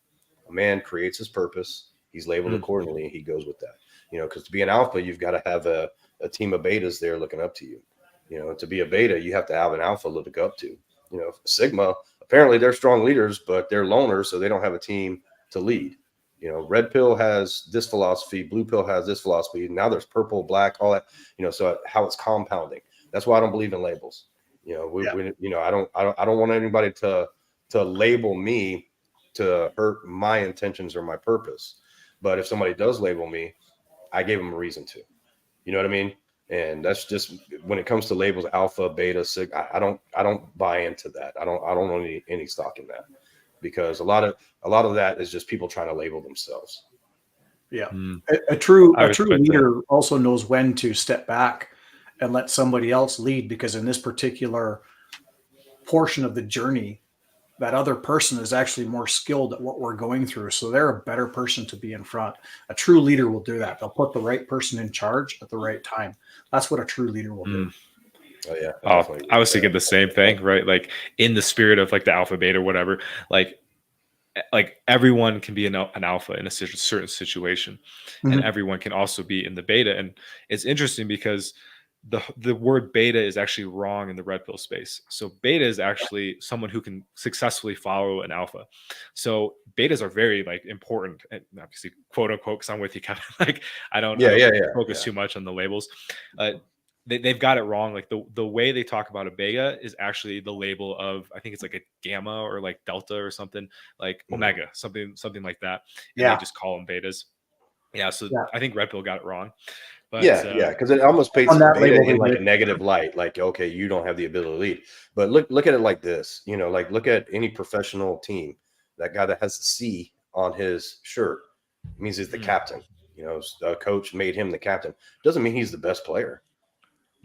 A man creates his purpose. He's labeled accordingly. He goes with that, because to be an alpha, you've got to have a team of betas there looking up to you. To be a beta, you have to have an alpha to look up to. Sigma, apparently they're strong leaders, but they're loners, so they don't have a team to lead. Red pill has this philosophy, blue pill has this philosophy. Now there's purple, black, all that, so how it's compounding. That's why I don't believe in labels. I don't want anybody to label me to hurt my intentions or my purpose. But if somebody does label me, I gave them a reason to. You know what I mean? And that's just when it comes to labels, alpha, beta, sig. I don't buy into that. I don't own any stock in that, because a lot of that is just people trying to label themselves. Yeah, a true leader that also knows when to step back and let somebody else lead, because in this particular portion of the journey, that other person is actually more skilled at what we're going through. So they're a better person to be in front. A true leader will do that. They'll put the right person in charge at the right time. That's what a true leader will do. Oh yeah. I was thinking the same thing, right? Like in the spirit of like the alpha, beta, whatever, like everyone can be an alpha in a certain situation, and everyone can also be in the beta. And it's interesting because the word beta is actually wrong in the red pill space. So beta is actually someone who can successfully follow an alpha. So betas are very like important, and obviously quote unquote, because I'm with you, Kevin. Like I don't focus too much on the labels. They've got it wrong. Like the way they talk about a beta is actually the label of, I think it's like a gamma or like delta or something, like omega, something like that. And they just call them betas. Yeah. So I think red pill got it wrong. But because it almost paints on that beta label, in like a negative light. Like, okay, you don't have the ability to lead. But look at it like this. Like look at any professional team. That guy that has a C on his shirt means he's the captain. A coach made him the captain. Doesn't mean he's the best player.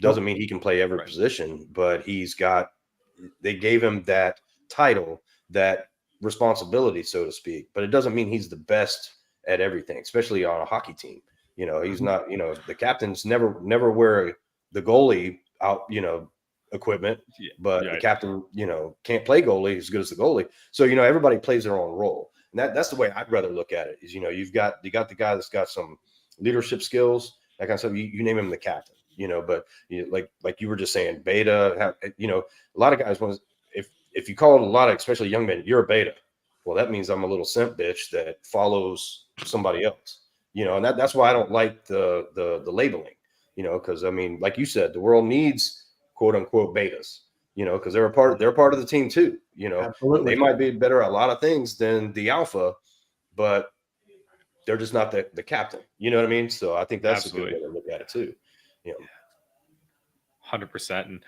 Doesn't mean he can play every position, but they gave him that title, that responsibility, so to speak. But it doesn't mean he's the best at everything, especially on a hockey team. He's not, the captains never wear the goalie out, equipment, but the captain, can't play goalie as good as the goalie. So, everybody plays their own role. And that's the way I'd rather look at it is, you got the guy that's got some leadership skills, that kind of stuff. You name him the captain, but like you were just saying, beta, a lot of guys want to, if you call it a lot of, especially young men, you're a beta. Well, that means I'm a little simp bitch that follows somebody else. And that's why I don't like the labeling, because I mean, like you said, the world needs quote unquote betas, because they're a part of the team too. Absolutely. They might be better at a lot of things than the alpha, but they're just not the captain. You know what I mean? So I think that's a good way to look at it too. 100%. And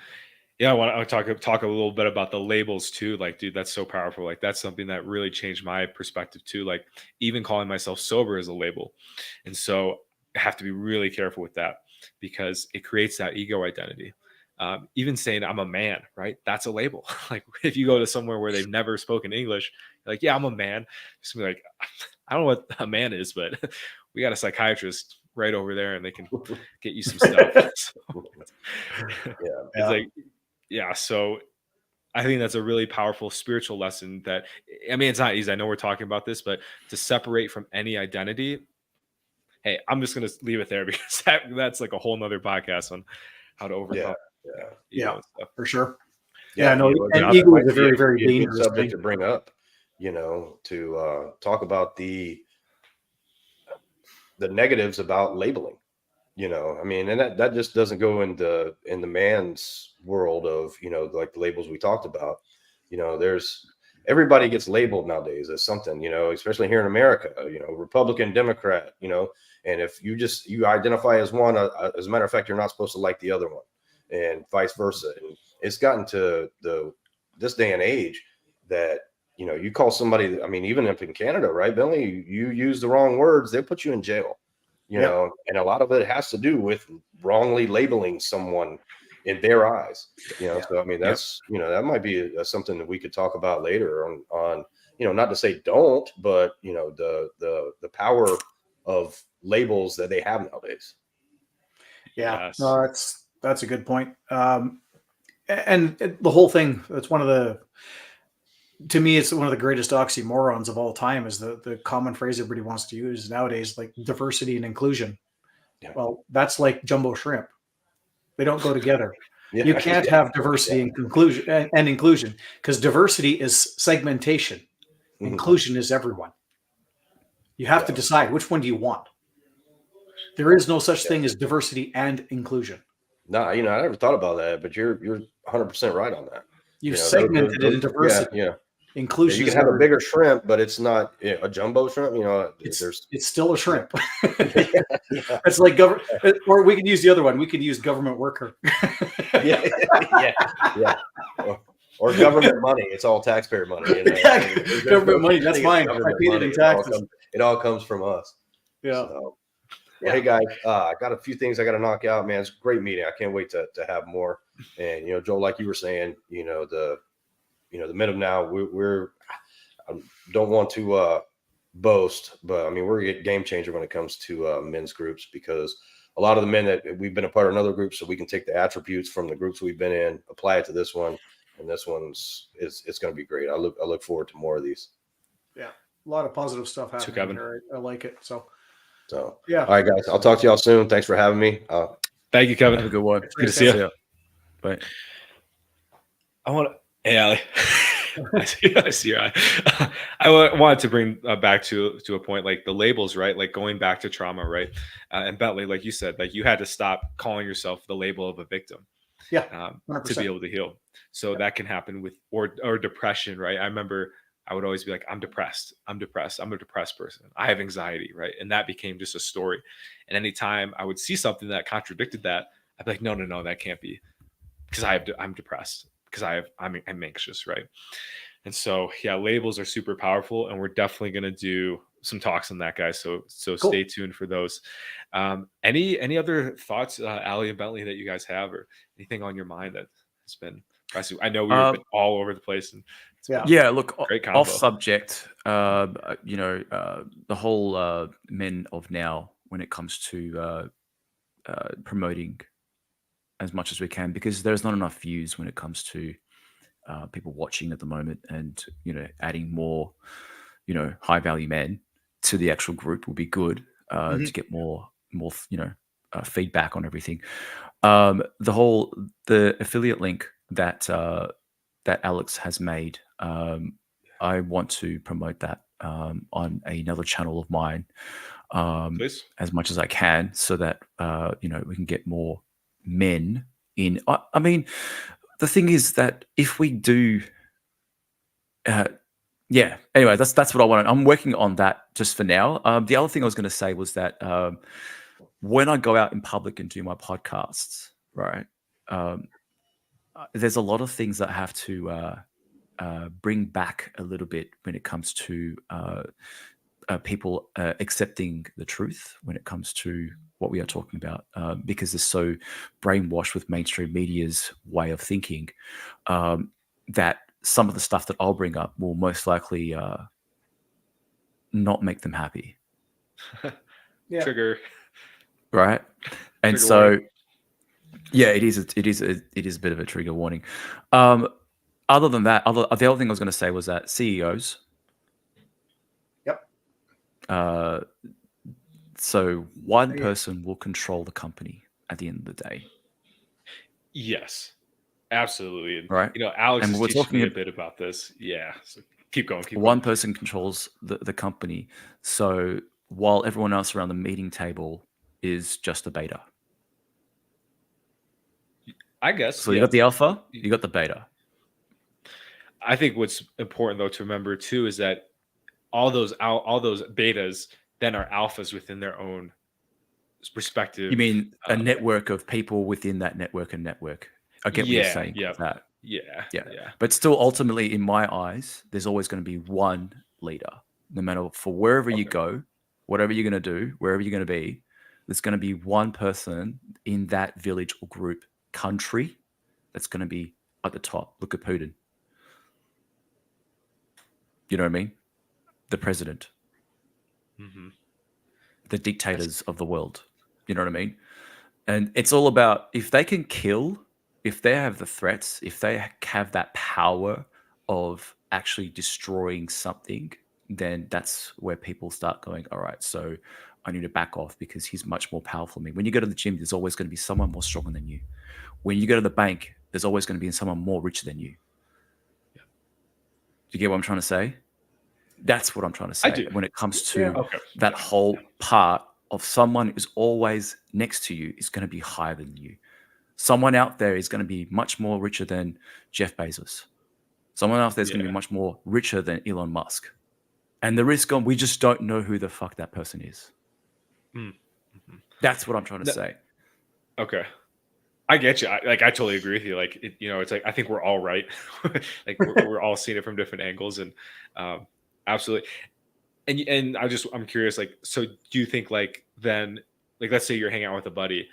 yeah, I want to talk a little bit about the labels too. Like, dude, that's so powerful. Like, that's something that really changed my perspective too. Like, even calling myself sober is a label. And so I have to be really careful with that because it creates that ego identity. Even saying I'm a man, right? That's a label. Like, if you go to somewhere where they've never spoken English, you're like, yeah, I'm a man. Just be like, I don't know what a man is, but we got a psychiatrist right over there and they can get you some stuff. It's like, yeah, so I think that's a really powerful spiritual lesson that, I mean, it's not easy. I know we're talking about this, but to separate from any identity, hey, I'm just going to leave it there because that's like a whole nother podcast on how to overcome. Yeah, for sure. Yeah, no, and ego is a very, very good dangerous subject thing to bring up, to talk about the negatives about labeling. I mean, and that just doesn't go in the man's world of, like the labels we talked about. Everybody gets labeled nowadays as something, especially here in America, Republican, Democrat, and if you identify as one, as a matter of fact, you're not supposed to like the other one, and vice versa. And it's gotten to this day and age that, you call somebody, I mean, even if in Canada, right, Bentley, you use the wrong words, they'll put you in jail. And a lot of it has to do with wrongly labeling someone, in their eyes, Yeah. So I mean, that's that might be something that we could talk about later on not to say don't, but the power of labels that they have nowadays. Yeah, Yes. no, that's a good point. And the whole thing, that's to me, it's one of the greatest oxymorons of all time, is the common phrase everybody wants to use nowadays, like diversity and inclusion. Yeah. Well, that's like jumbo shrimp. They don't go together. Yeah. You can't have diversity and inclusion, because diversity is segmentation. Mhm. Inclusion is everyone. You have to Yeah. decide, which one do you want? There is no such thing as diversity and inclusion. No, I never thought about that, but you're 100% right on that. You've segmented it in diversity. Yeah. Inclusion You can is have a everyone. bigger shrimp, but it's not a jumbo shrimp. It's still a shrimp. Yeah. It's like government, or we can use the other one. We could use government worker. Yeah. Or government money. It's all taxpayer money. Yeah, government money. That's fine. I Government paid it money. in taxes. It all comes from us. Yeah. So, well, hey guys, I got a few things I got to knock out, man. It's a great meeting. I can't wait to have more. And Joel, like you were saying, the men of now, I don't want to boast, but I mean, we're a game changer when it comes to men's groups, because a lot of the men that we've been a part of another group, so we can take the attributes from the groups we've been in, apply it to this one, and this it's going to be great. I look forward to more of these. Yeah, a lot of positive stuff happening Kevin. here. I like it. So yeah. All right, guys. I'll talk to y'all soon. Thanks for having me. Thank you, Kevin. Have a good one. Good to see you. Bye. I want to. Hey, Ali. I see your eye. I wanted to bring back to a point, like the labels, right? Like going back to trauma, right? And Bentley, like you said, like you had to stop calling yourself the label of a victim, yeah, to be able to heal. So that can happen with or depression, right? I remember I would always be like, I'm depressed. I'm depressed. I'm a depressed person. I have anxiety, right? And that became just a story. And anytime I would see something that contradicted that, I'd be like, no, that can't be, because I'm depressed, because I'm anxious, right? And so labels are super powerful, and we're definitely going to do some talks on that, guys. So Cool. Stay tuned for those. Any other thoughts, Ali and Bentley, that you guys have, or anything on your mind that has been impressive? I know we've been all over the place, and look, great combo. off subject. The whole men of now, when it comes to promoting as much as we can, because there's not enough views when it comes to people watching at the moment, and adding more high value men to the actual group will be good to get more feedback on everything. The affiliate link that Alex has made, I want to promote that on another channel of mine, as much as I can, so that we can get more men in. I mean, the thing is that if we do, anyway, that's what I want. I'm working on that just for now. The other thing I was going to say was that when I go out in public and do my podcasts, right, there's a lot of things that I have to bring back a little bit when it comes to people accepting the truth when it comes to what we are talking about, because they're so brainwashed with mainstream media's way of thinking, that some of the stuff that I'll bring up will most likely not make them happy. Trigger, right? And trigger so warning. it is a bit of a trigger warning. Other than that, the other thing I was going to say was that CEOs. Yep. So one person will control the company at the end of the day. Yes, absolutely. And, right. Alex and is teaching me a bit about this. Yeah. So keep going. One person controls the company. So while everyone else around the meeting table is just a beta. I guess. So you got the alpha, you got the beta. I think what's important though to remember too is that all those betas then are alphas within their own respective. You mean a network of people within that network and network? I get what you're saying. That. Yeah. But still, ultimately, in my eyes, there's always going to be one leader, no matter for wherever you go, whatever you're going to do, wherever you're going to be. There's going to be one person in that village or group country that's going to be at the top. Look at Putin. You know what I mean? The president, Mhm. the dictators of the world. You know what I mean? And it's all about, if they can kill, if they have the threats, if they have that power of actually destroying something, then that's where people start going, all right, so I need to back off because he's much more powerful than me. When you go to the gym, there's always going to be someone more stronger than you. When you go to the bank, there's always going to be someone more richer than you. Yeah. Do you get what I'm trying to say? That's what I'm trying to I say. do. When it comes to Yeah. Okay. that whole part of someone who's always next to you is going to be higher than you. Someone out there is going to be much more richer than Jeff Bezos. Someone out there is going to Yeah. be much more richer than Elon Musk. And the risk on, we just don't know who the fuck that person is. Mhm. That's what I'm trying to No- say. Okay. I get you. I totally agree with you. Like, it's like, I think we're all right. Like we're all seeing it from different angles, and absolutely. And I'm curious. Like, so do you think, like, then, like, let's say you're hanging out with a buddy,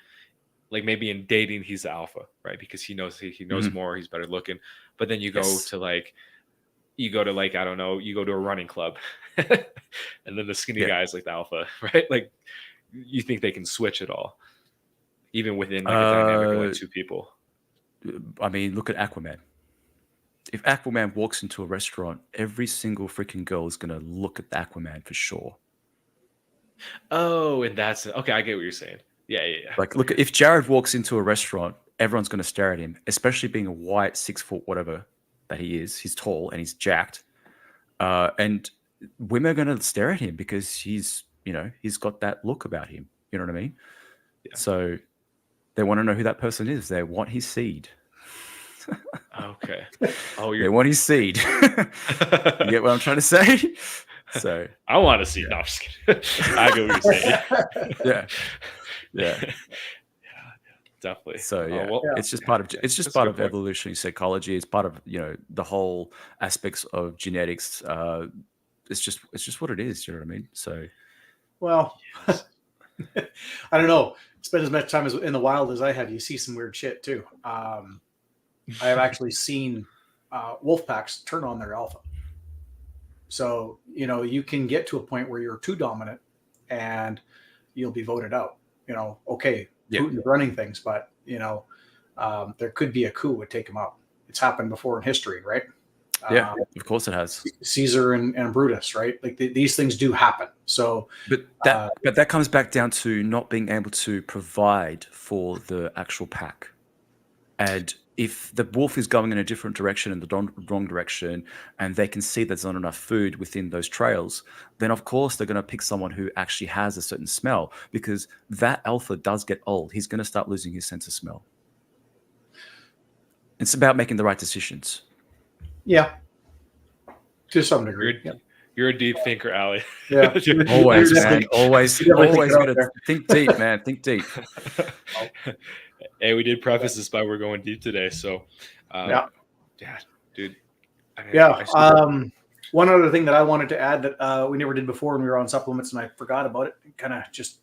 like maybe in dating he's the alpha, right? Because he knows Mhm. more, he's better looking. But then you go Yes. to like I don't know, you go to a running club, and then the skinny Yeah. guy is like the alpha, right? Like, you think they can switch it all, even within like a dynamic of like two people? I mean, look at Aquaman. If Aquaman walks into a restaurant, every single freaking girl is going to look at the Aquaman for sure. Oh, and that's okay. I get what you're saying. Yeah. Like, look, if Jared walks into a restaurant, everyone's going to stare at him, especially being a white 6 foot whatever that he is. He's tall and he's jacked, and women are going to stare at him because he's got that look about him. You know what I mean? Yeah. So they want to know who that person is. They want his seed. Okay. Oh, They you're. want his seed. You get what I'm trying to say? So I want to see. No, I'm just kidding. I get what you're saying. yeah, yeah. Definitely. So yeah, well, it's just part of that's a good point. evolutionary psychology. It's part of the whole aspects of genetics. It's just what it is. You know what I mean? So Well, I don't know. Spend as much time as in the wild as I have, you see some weird shit too. I have actually seen wolf packs turn on their alpha. So, you can get to a point where you're too dominant and you'll be voted out. Okay, Yeah. Putin's running things, but, there could be a coup would take him out. It's happened before in history, right? yeah, of course it has. Caesar and Brutus, right? Like these things do happen. So, But that comes back down to not being able to provide for the actual pack. And if the wolf is going in a different direction, in the wrong direction, and they can see there's not enough food within those trails, then of course they're going to pick someone who actually has a certain smell, because that alpha does get old. He's going to start losing his sense of smell. It's about making the right decisions. yeah, to some degree. You're a deep thinker, Ali. Yeah. Always, You're man. definitely- Always you're definitely thinking out gotta there. think deep, man. Think deep. Hey, we did preface this by we're going deep today, so Yeah. dude. Yeah. One other thing that I wanted to add that we never did before when we were on supplements, and I forgot about it. It kind of just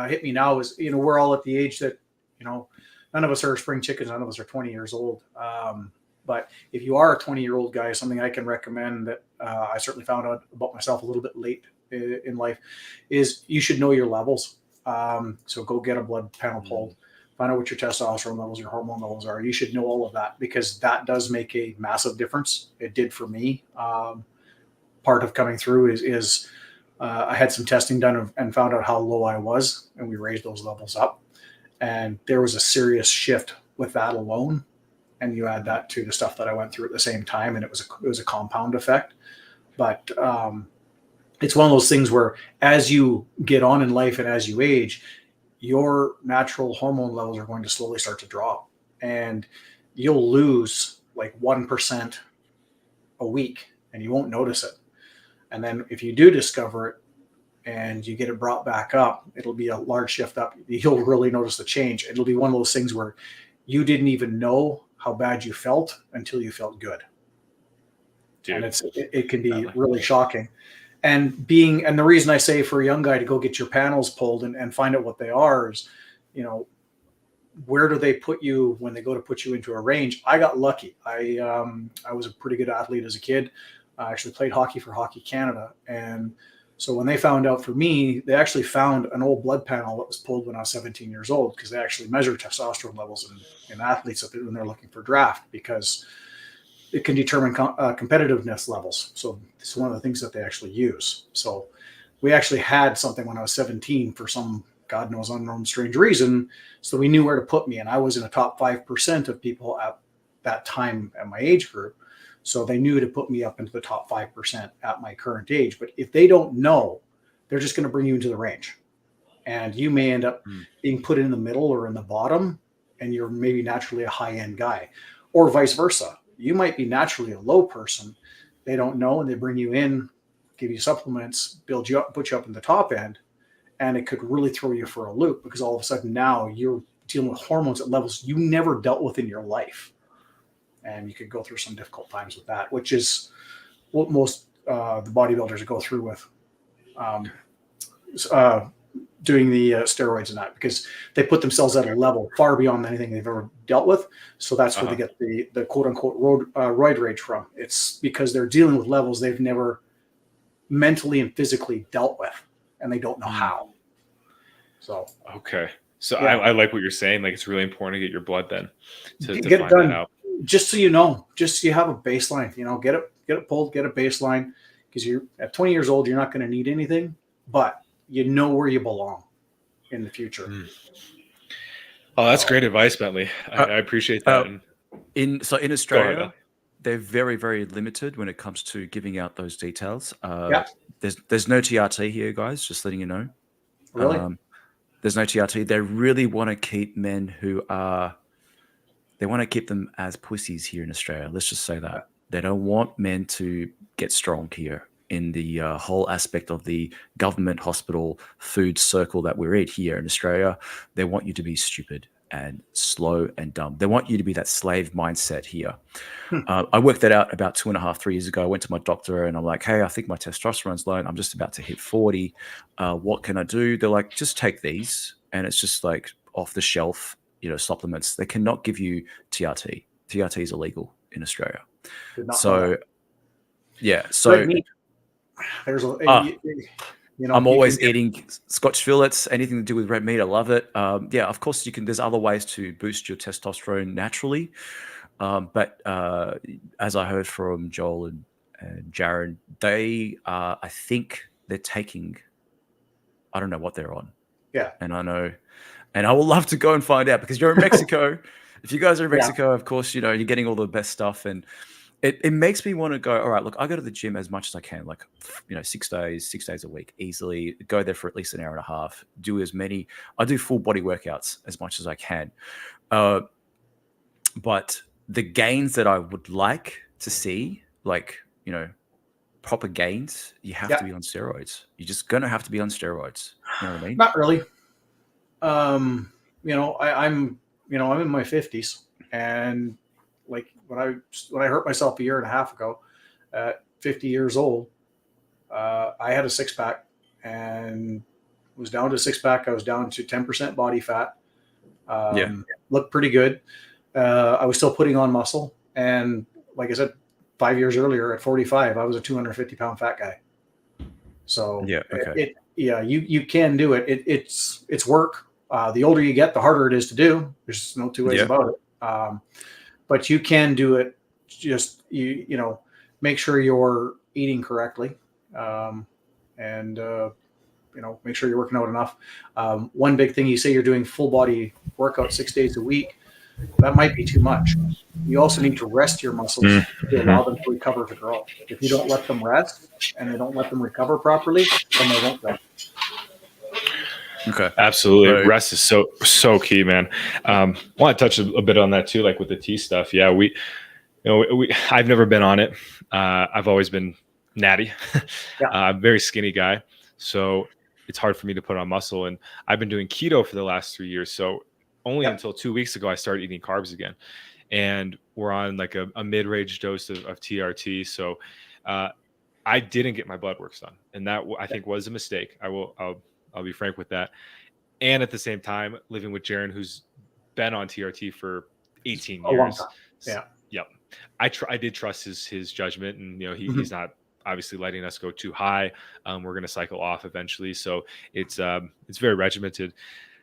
hit me now is, we're all at the age that, none of us are spring chickens. None of us are 20 years old. But if you are a 20-year-old guy, something I can recommend that I certainly found out about myself a little bit late in life is you should know your levels. So go get a blood panel pulled. Find out what your testosterone levels, your hormone levels are. You should know all of that because that does make a massive difference. It did for me. Part of coming through is I had some testing done and found out how low I was, and we raised those levels up. And there was a serious shift with that alone. And you add that to the stuff that I went through at the same time, and it was a compound effect. But it's one of those things where as you get on in life and as you age, your natural hormone levels are going to slowly start to drop, and you'll lose like 1% a week and you won't notice it. And then if you do discover it and you get it brought back up, it'll be a large shift up. You'll really notice the change. It'll be one of those things where you didn't even know how bad you felt until you felt good. Dude. And it can be really shocking. And the reason I say for a young guy to go get your panels pulled and find out what they are is, where do they put you when they go to put you into a range? I got lucky. I was a pretty good athlete as a kid. I actually played hockey for Hockey Canada. And so when they found out for me, they actually found an old blood panel that was pulled when I was 17 years old, because they actually measure testosterone levels in athletes when they're looking for draft, because it can determine competitiveness levels. So it's one of the things that they actually use. So we actually had something when I was 17 for some God knows unknown strange reason. So we knew where to put me. And I was in the top 5% of people at that time at my age group. So they knew to put me up into the top 5% at my current age. But if they don't know, they're just going to bring you into the range. And you may end up being put in the middle or in the bottom, and you're maybe naturally a high-end guy. Or vice versa. You might be naturally a low person. They don't know, and they bring you in, give you supplements, build you up, put you up in the top end. And it could really throw you for a loop, because all of a sudden now you're dealing with hormones at levels you never dealt with in your life. And you could go through some difficult times with that, which is what most the bodybuilders go through with doing the steroids and that, because they put themselves at a level far beyond anything they've ever dealt with. So that's where they get the quote unquote roid rage from. It's because they're dealing with levels they've never mentally and physically dealt with, and they don't know how. So okay. So yeah. I like what you're saying. Like, it's really important to get your blood then to get find it done. that out. Just so you know, just so you have a baseline, get it pulled, get a baseline, because you're at 20 years old, you're not going to need anything, but you know where you belong in the future. Oh, that's great advice, Bentley. I appreciate that. In Australia, they're very, very limited when it comes to giving out those details. There's no TRT here, guys, just letting you know. Really? There's no TRT. They really want to keep men they want to keep them as pussies here in Australia. Let's just say that. Yeah. They don't want men to get strong here in the whole aspect of the government hospital food circle that we're in here in Australia. They want you to be stupid and slow and dumb. They want you to be that slave mindset here. I worked that out about 2.5-3 years ago. I went to my doctor and I'm like, hey, I think my testosterone's low and I'm just about to hit 40. What can I do? They're like, just take these. And it's just like off the shelf, supplements. They cannot give you TRT. TRT is illegal in Australia. So, yeah. So there's I'm always eating Scotch fillets, anything to do with red meat. I love it. Yeah, of course you can. There's other ways to boost your testosterone naturally. But as I heard from Joel and Jared, they I think they're taking, I don't know what they're on. Yeah. And I know, and I would love to go and find out, because you're in Mexico. If you guys are in Mexico, of course, you're getting all the best stuff. And it makes me want to go, all right, look, I go to the gym as much as I can, like, 6 days a week, easily go there for at least an hour and a half, I do full body workouts as much as I can. But the gains that I would like to see, like, proper gains, you have to be on steroids. You're just going to have to be on steroids. You know what I mean? Not really. I'm in my 50s, and like when I hurt myself a year and a half ago at 50 years old, I had a 6-pack and was down to 6-pack. I was down to 10% body fat. Looked pretty good. I was still putting on muscle. And like I said, 5 years earlier at 45, I was a 250-pound fat guy. So you can do it. It's work. The older you get, the harder it is to do. There's no two ways about it. But you can do it. Just make sure you're eating correctly, and make sure you're working out enough. One big thing, you say you're doing full body workout 6 days a week. That might be too much. You also need to rest your muscles to allow them to recover to grow. If you don't let them rest and they don't let them recover properly, then they won't grow. Okay, absolutely. Right. Rest is so key, man. Want to touch a bit on that too, like with the tea stuff. Yeah, I've never been on it. I've always been natty. I'm a very skinny guy, so it's hard for me to put on muscle. And I've been doing keto for the last 3 years. So only until 2 weeks ago, I started eating carbs again. And we're on like a mid-range dose of TRT. So I didn't get my blood works done, and that I think was a mistake. I'll be frank with that. And at the same time, living with Jaron, who's been on TRT for 18 A long years. time. Yeah. Yep. I did trust his judgment, and Mhm. he's not obviously letting us go too high. We're going to cycle off eventually, so it's very regimented,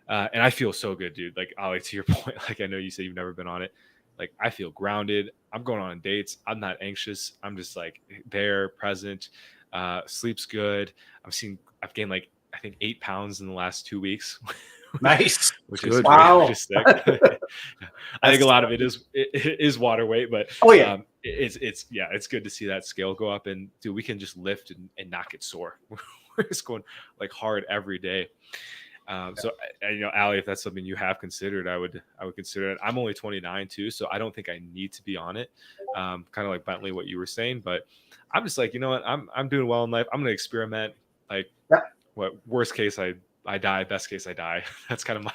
and I feel so good, dude. Like, Ollie, to your point, like, I know you say you've never been on it. Like, I feel grounded. I'm going on dates. I'm not anxious. I'm just like there, present. Sleep's good. I've gained like, I think, 8 pounds in the last 2 weeks, Nice. which is Good. which Wow. is sick. I think a That's- lot of it is water weight, but Oh yeah. it's good to see that scale go up, and dude, we can just lift and not get sore. We're just going like hard every day. So Allie, if that's something you have considered, I would consider it. I'm only 29 too, so I don't think I need to be on it. Kind of like Bentley, what you were saying, but I'm just like, you know what, I'm doing well in life. I'm gonna experiment. Like, Yeah. what worst case I die, best case I die. That's kind of my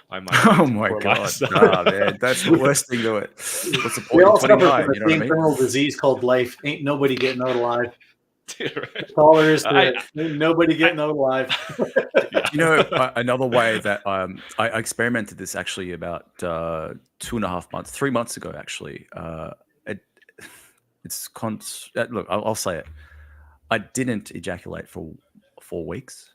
Oh mindset my for god, life. nah, man, that's the worst thing to it. What's the We point? all You're suffer 29, from you the know what I same mean? terminal disease called life. Ain't nobody getting out alive. Dude, right? That's all there is to I- it. Ain't nobody getting out alive. Yeah. You know, another way that I experimented this actually about 2.5 months, 3 months ago, actually. It, look, I'll say it. I didn't ejaculate for 4 weeks,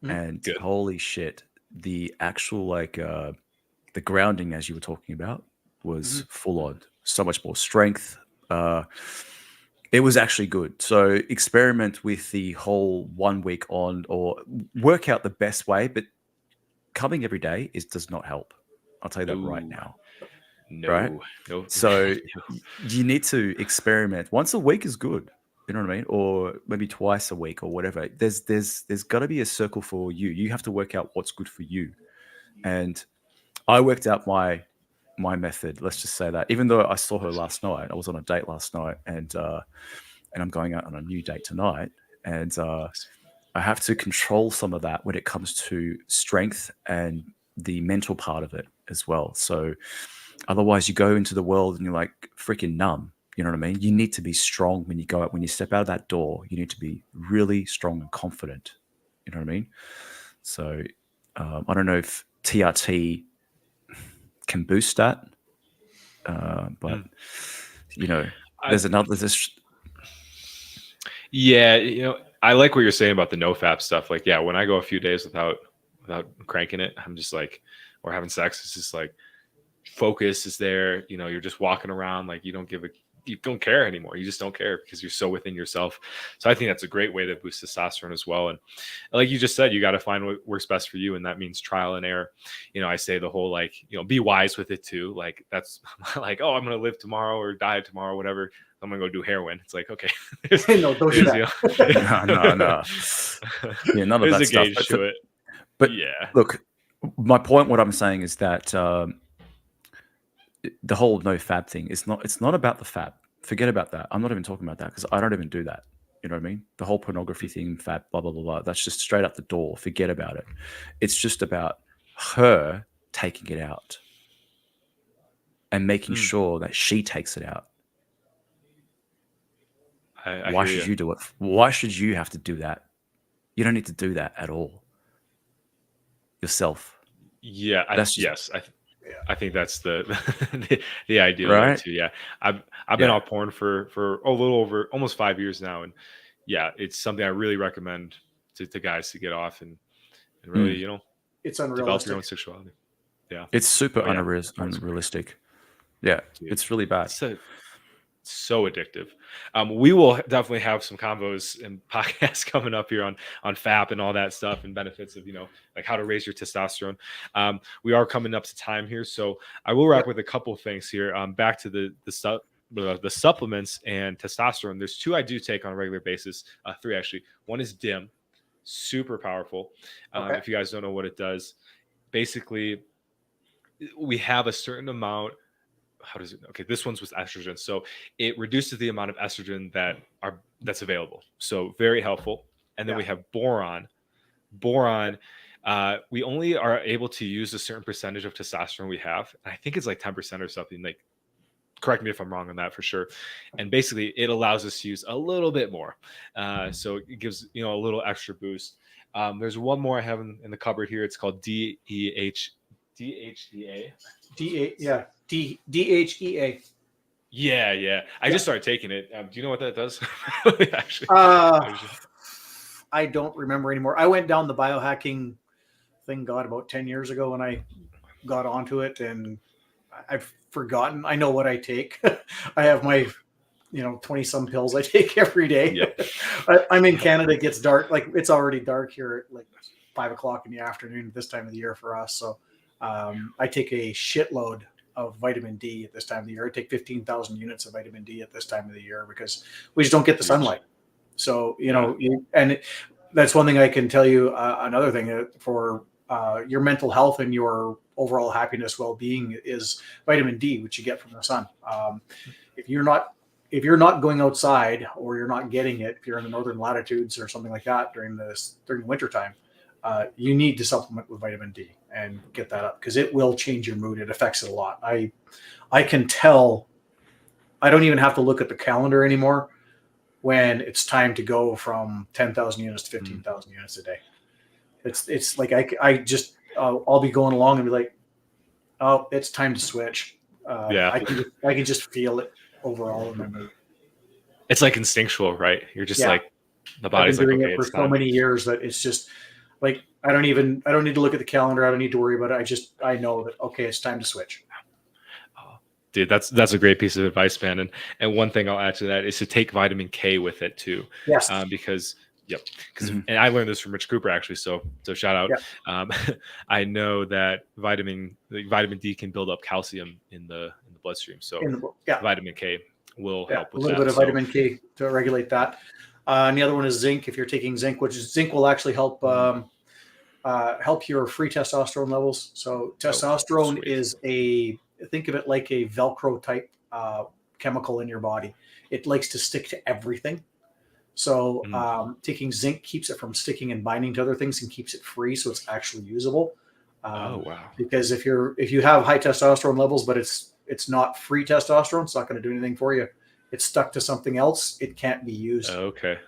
and Good. holy shit, the actual the grounding, as you were talking about, was full on. So much more strength. It was actually good. So experiment with the whole 1 week on, or work out the best way. But coming every day does not help. I'll tell you that right Ooh. now. No, Right? no. So No. you need to experiment. Once a week is good. You know what I mean? Or maybe twice a week or whatever. There's got to be a circle for you. You have to work out what's good for you. And I worked out my method. Let's just say that. Even though I saw her last night, I was on a date last night, and I'm going out on a new date tonight, and I have to control some of that when it comes to strength and the mental part of it as well. So otherwise, you go into the world and you're like freaking numb. You know what I mean? You need to be strong when you go out. When you step out of that door, you need to be really strong and confident. You know what I mean? So I don't know if TRT can boost that, but you know, there's this. Yeah, I like what you're saying about the no fap stuff. Like, yeah, when I go a few days without cranking it, I'm just like, or having sex, it's just like focus is there. You're just walking around like you don't care anymore. You just don't care because you're so within yourself. So I think that's a great way to boost testosterone as well. And like you just said, you got to find what works best for you, and that means trial and error. I say the whole be wise with it too. Like, that's like, oh, I'm gonna live tomorrow or die tomorrow, whatever. I'm gonna go do heroin. It's like, okay, No, don't do that. No. Yeah, none of there's that a stuff. gauge to it. But yeah, look, my point, what I'm saying is that the whole no fab thing it's not about the fab. Forget about that. I'm not even talking about that because I don't even do that. You know what I mean? The whole pornography thing, fab, blah, blah, blah, blah. That's just straight out the door. Forget about it. It's just about her taking it out and making sure that she takes it out. Why should you do it? Why should you have to do that? You don't need to do that at all. Yourself. Yeah, I think that's the ideal Right? there too. Yeah, I've been on porn for a little over almost 5 years now, and yeah, it's something I really recommend to guys to get off and really It's develop unrealistic. your own sexuality. Yeah, It's super yeah. unrealistic. Yeah, Dude, it's really bad. So addictive. We will definitely have some combos and podcasts coming up here on FAP and all that stuff and benefits of like how to raise your testosterone. We are coming up to time here, so I will wrap with a couple of things here. Back to the supplements and testosterone. There's 2 I do take on a regular basis. 3 actually. One is DIM, super powerful. If you guys don't know what it does, basically we have a certain amount. How does it? Okay, this one's with estrogen, so it reduces the amount of estrogen that's available. So very helpful. And then we have boron. We only are able to use a certain percentage of testosterone we have. I think it's like 10% or something. Like, correct me if I'm wrong on that for sure. And basically, it allows us to use a little bit more. So it gives a little extra boost. There's one more I have in the cupboard here. It's called DHEA. DHEA. DHEA. Yeah. I Yeah. just started taking it. Do you know what that does? Actually, I don't remember anymore. I went down the biohacking thing, God, about 10 years ago, and I got onto it, and I've forgotten. I know what I take. I have my 20 some pills I take every day. Yep. I'm in Canada. It gets dark. Like, it's already dark here at like 5 o'clock in the afternoon this time of the year for us. So I take a shitload of vitamin D at this time of the year. I take 15,000 units of vitamin D at this time of the year because we just don't get the sunlight. So, that's one thing I can tell you. Another thing for your mental health and your overall happiness, well-being is vitamin D, which you get from the sun. If you're not going outside, or you're not getting it, if you're in the northern latitudes or something like that during the winter time, you need to supplement with vitamin D and get that up, because it will change your mood. It affects it a lot. I can tell. I don't even have to look at the calendar anymore when it's time to go from 10,000 units to 15,000 units a day. It's like I'll be going along and be like, oh, it's time to switch. I can just feel it overall in my mood. It's like instinctual, right? You're just like, the body's I've been doing like, okay, it for it's so time. many years that it's just like, I don't need to look at the calendar. I don't need to worry about it. I know that, okay, it's time to switch. Dude, that's a great piece of advice, man. And one thing I'll add to that is to take vitamin K with it too. Yes. Because and I learned this from Rich Cooper, actually. So shout out. Yeah. I know that vitamin D can build up calcium in the bloodstream. So vitamin K will help with a little bit of vitamin K to regulate that. And the other one is zinc. If you're taking zinc, zinc will actually help your free testosterone levels. So testosterone is think of it like a Velcro type chemical in your body. It likes to stick to everything. So taking zinc keeps it from sticking and binding to other things and keeps it free, so it's actually usable. Because if you have high testosterone levels, but it's not free testosterone, it's not going to do anything for you. It's stuck to something else. It can't be used. Okay.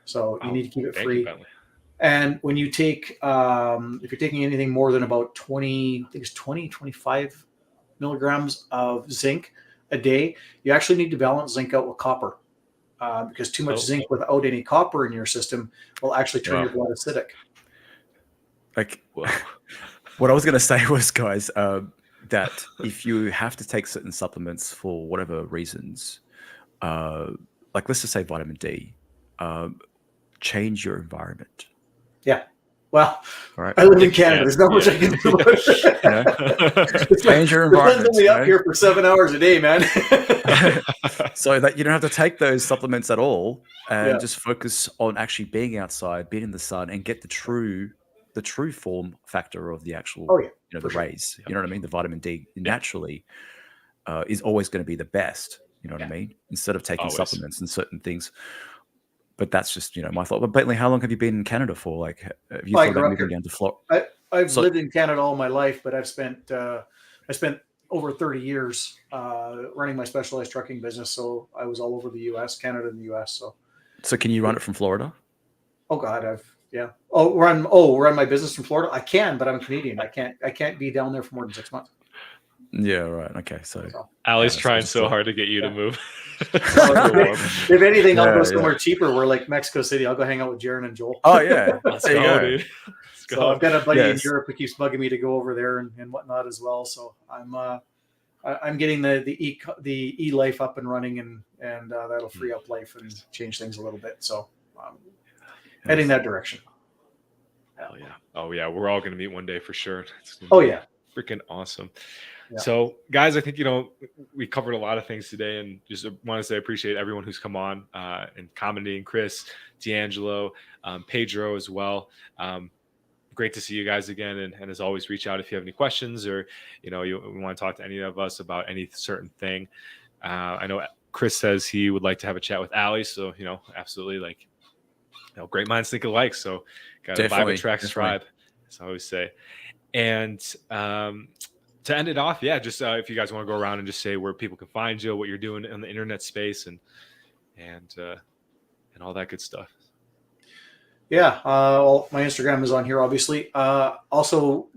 So you need to keep it Thank free. you, Bentley. And when you take, if you're taking anything more than about 25 milligrams of zinc a day, you actually need to balance zinc out with copper, because too much zinc without any copper in your system will actually turn your blood acidic. Like, what I was going to say was, guys, that if you have to take certain supplements for whatever reasons, like let's just say vitamin D, change your environment. Yeah. Well, right. I live in Canada. There's not much I can do about it. Change your environment. Only up here for 7 hours a day, man. So that you don't have to take those supplements at all, and just focus on actually being outside, being in the sun, and get the true form factor of the actual, the rays. You know what I mean? The vitamin D naturally is always going to be the best. You know what I mean? Instead of taking supplements and certain things. But that's just, my thought. But Bentley, how long have you been in Canada for? Like, have you thought about moving down to Florida? I've lived in Canada all my life, but I spent over 30 years running my specialized trucking business. So I was all over the U.S., Canada, and the U.S. So can you run it from Florida? Oh God, run my business from Florida. I can, but I'm Canadian. I can't be down there for more than 6 months. Yeah, right. Okay, so Ali's trying so hard to get you to move. If anything, I'll go somewhere cheaper. We're like Mexico City. I'll go hang out with Jaron and Joel. Oh yeah, let's go, dude. So I've got a buddy in Europe who keeps bugging me to go over there and whatnot as well. So I'm getting the e-life up and running, and that'll free up life and change things a little bit. So heading that direction. Hell yeah! Oh yeah, we're all gonna meet one day for sure. Freaking awesome. Yeah. So guys, I think, we covered a lot of things today, and just want to say I appreciate everyone who's come on and commenting. Chris, D'Angelo, Pedro as well. Great to see you guys again. And as always, reach out if you have any questions, or, you want to talk to any of us about any certain thing. I know Chris says he would like to have a chat with Ali. So, absolutely, great minds think alike. So got to vibe attracts tribe, as I always say. And to end it off, just if you guys want to go around and just say where people can find you, what you're doing in the internet space, and all that good stuff. Yeah. Well, my Instagram is on here, obviously. Also,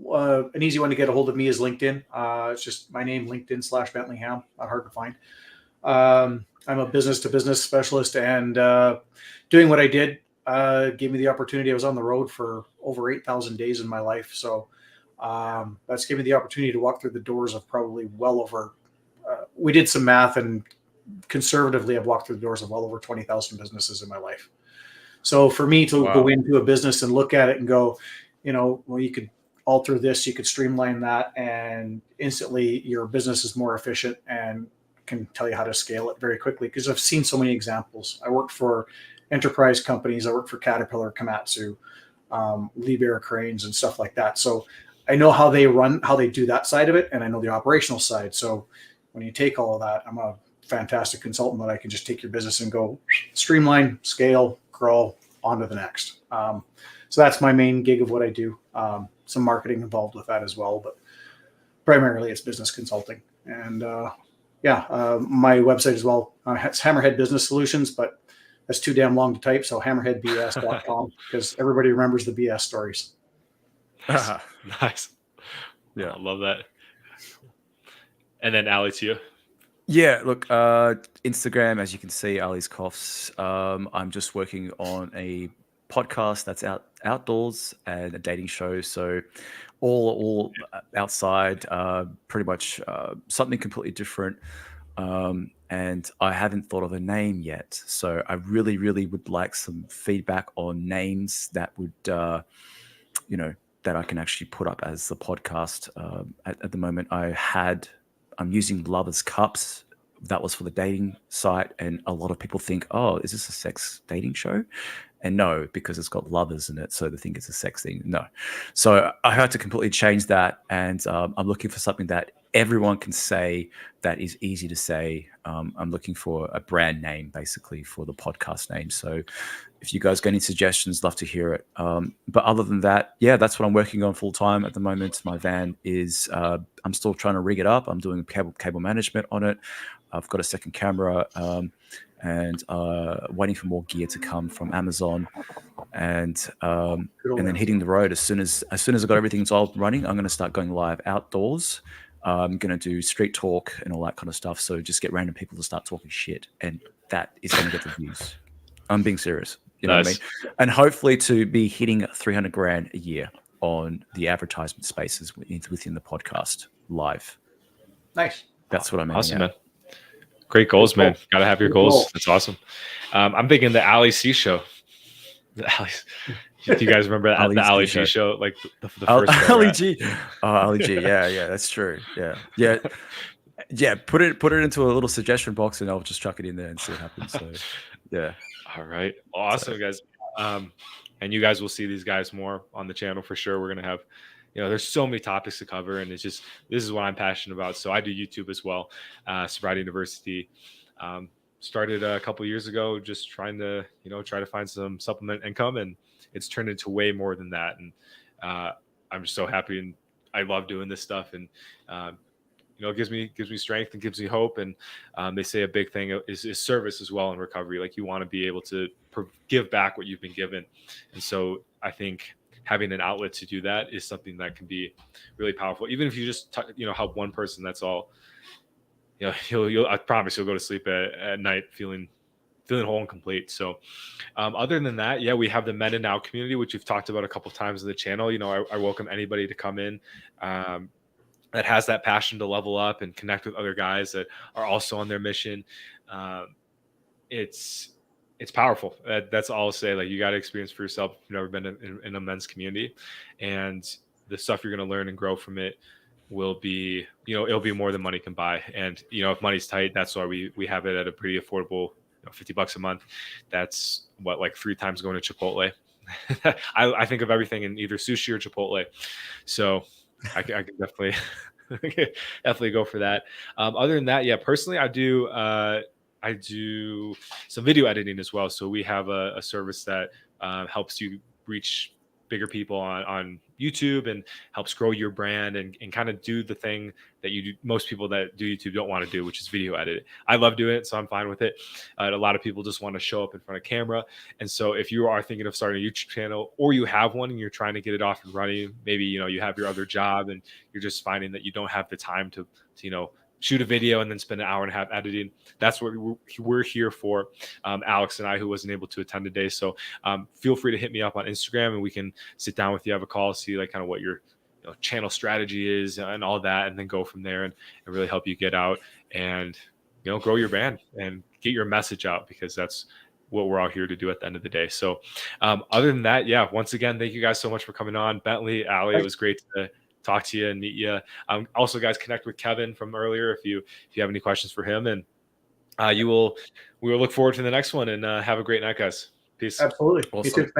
an easy one to get a hold of me is LinkedIn. It's just my name, LinkedIn/Bentleyham. Not hard to find. I'm a business to business specialist, and doing what I did gave me the opportunity. I was on the road for over 8,000 days in my life. So that's given me the opportunity to walk through the doors of probably well over, we did some math, and conservatively, I've walked through the doors of well over 20,000 businesses in my life. So for me to go Wow. into a business and look at it and go, well, you could alter this, you could streamline that, and instantly your business is more efficient and can tell you how to scale it very quickly. Because I've seen so many examples. I worked for enterprise companies. I worked for Caterpillar, Komatsu, Liebherr Cranes, and stuff like that. So I know how they run, how they do that side of it, and I know the operational side. So when you take all of that, I'm a fantastic consultant that I can just take your business and go streamline, scale, grow, on to the next. So that's my main gig of what I do. Some marketing involved with that as well, but primarily it's business consulting. And my website as well. It's Hammerhead Business Solutions, but that's too damn long to type. So hammerheadbs.com, because everybody remembers the BS stories. Nice. Yeah. I love that. And then Ali, to you. Yeah, look, Instagram, as you can see, Ali's Coughs. I'm just working on a podcast that's outdoors and a dating show. So all outside, pretty much something completely different. And I haven't thought of a name yet. So I really, really would like some feedback on names that would, that I can actually put up as the podcast. At the moment, I'm using Lovers Cups. That was for the dating site. And a lot of people think, oh, is this a sex dating show? And no, because it's got lovers in it. So they think it's a sex thing. No. So I had to completely change that. And I'm looking for something that everyone can say that is easy to say. I'm looking for a brand name, basically, for the podcast name. So if you guys got any suggestions, love to hear it. But other than that, yeah, that's what I'm working on full time at the moment. My van is, I'm still trying to rig it up. I'm doing cable management on it. I've got a second camera and waiting for more gear to come from Amazon. And then hitting the road as soon as I got everything all running, I'm going to start going live outdoors. I'm going to do street talk and all that kind of stuff. So just get random people to start talking shit, and that is going to get the views. I'm being serious. You know what I mean? And hopefully to be hitting 300 grand a year on the advertisement spaces within the podcast live. Nice. That's what I'm aiming awesome, at. Man. Great goals, man. Got to have your goals. That's awesome. I'm thinking the Ali C show. The Ali. Do you guys remember the Ali G show? Like the first Ali G. Oh, Ali G. Yeah, that's true. Yeah. Put it into a little suggestion box, and I'll just chuck it in there and see what happens. So, yeah. All right. Awesome, guys. And you guys will see these guys more on the channel for sure. We're gonna have, there's so many topics to cover, and this is what I'm passionate about. So I do YouTube as well. Sobriety University. Started a couple of years ago, just trying to find some supplement income, and it's turned into way more than that. And I'm just so happy, and I love doing this stuff. And it gives me strength and gives me hope. And they say a big thing is service as well in recovery. Like, you want to be able to give back what you've been given. And so I think having an outlet to do that is something that can be really powerful. Even if you just help one person, that's all. I promise you'll go to sleep at night feeling whole and complete. So other than that, yeah, we have the Men and Now community, which we've talked about a couple of times in the channel. I welcome anybody to come in that has that passion to level up and connect with other guys that are also on their mission. It's powerful. That's all I'll say. Like, you got to experience for yourself if you've never been in a men's community, and the stuff you're going to learn and grow from it will be, it'll be more than money can buy. And, if money's tight, that's why we have it at a pretty affordable, $50 a month. That's what, like 3 times going to Chipotle. I think of everything in either sushi or Chipotle. So I can definitely, definitely go for that. Other than that, yeah, personally, I do some video editing as well. So we have a service that helps you reach bigger people on YouTube and helps grow your brand and kind of do the thing that you do. Most people that do YouTube don't want to do, which is video edit. I love doing it, so I'm fine with it. A lot of people just want to show up in front of camera. And so if you are thinking of starting a YouTube channel, or you have one and you're trying to get it off and running, maybe, you have your other job and you're just finding that you don't have the time to shoot a video and then spend an hour and a half editing. That's what we're here for. Alex and I, who wasn't able to attend today. So feel free to hit me up on Instagram and we can sit down with you, have a call, see like kind of what your channel strategy is and all that, and then go from there and really help you get out and grow your brand and get your message out, because that's what we're all here to do at the end of the day. So other than that, yeah, once again, thank you guys so much for coming on. Bentley, Ali, it was great to talk to you and meet you. Also, guys, connect with Kevin from earlier if you have any questions for him, and we will look forward to the next one, and have a great night, guys. Peace. Absolutely. You Awesome. too.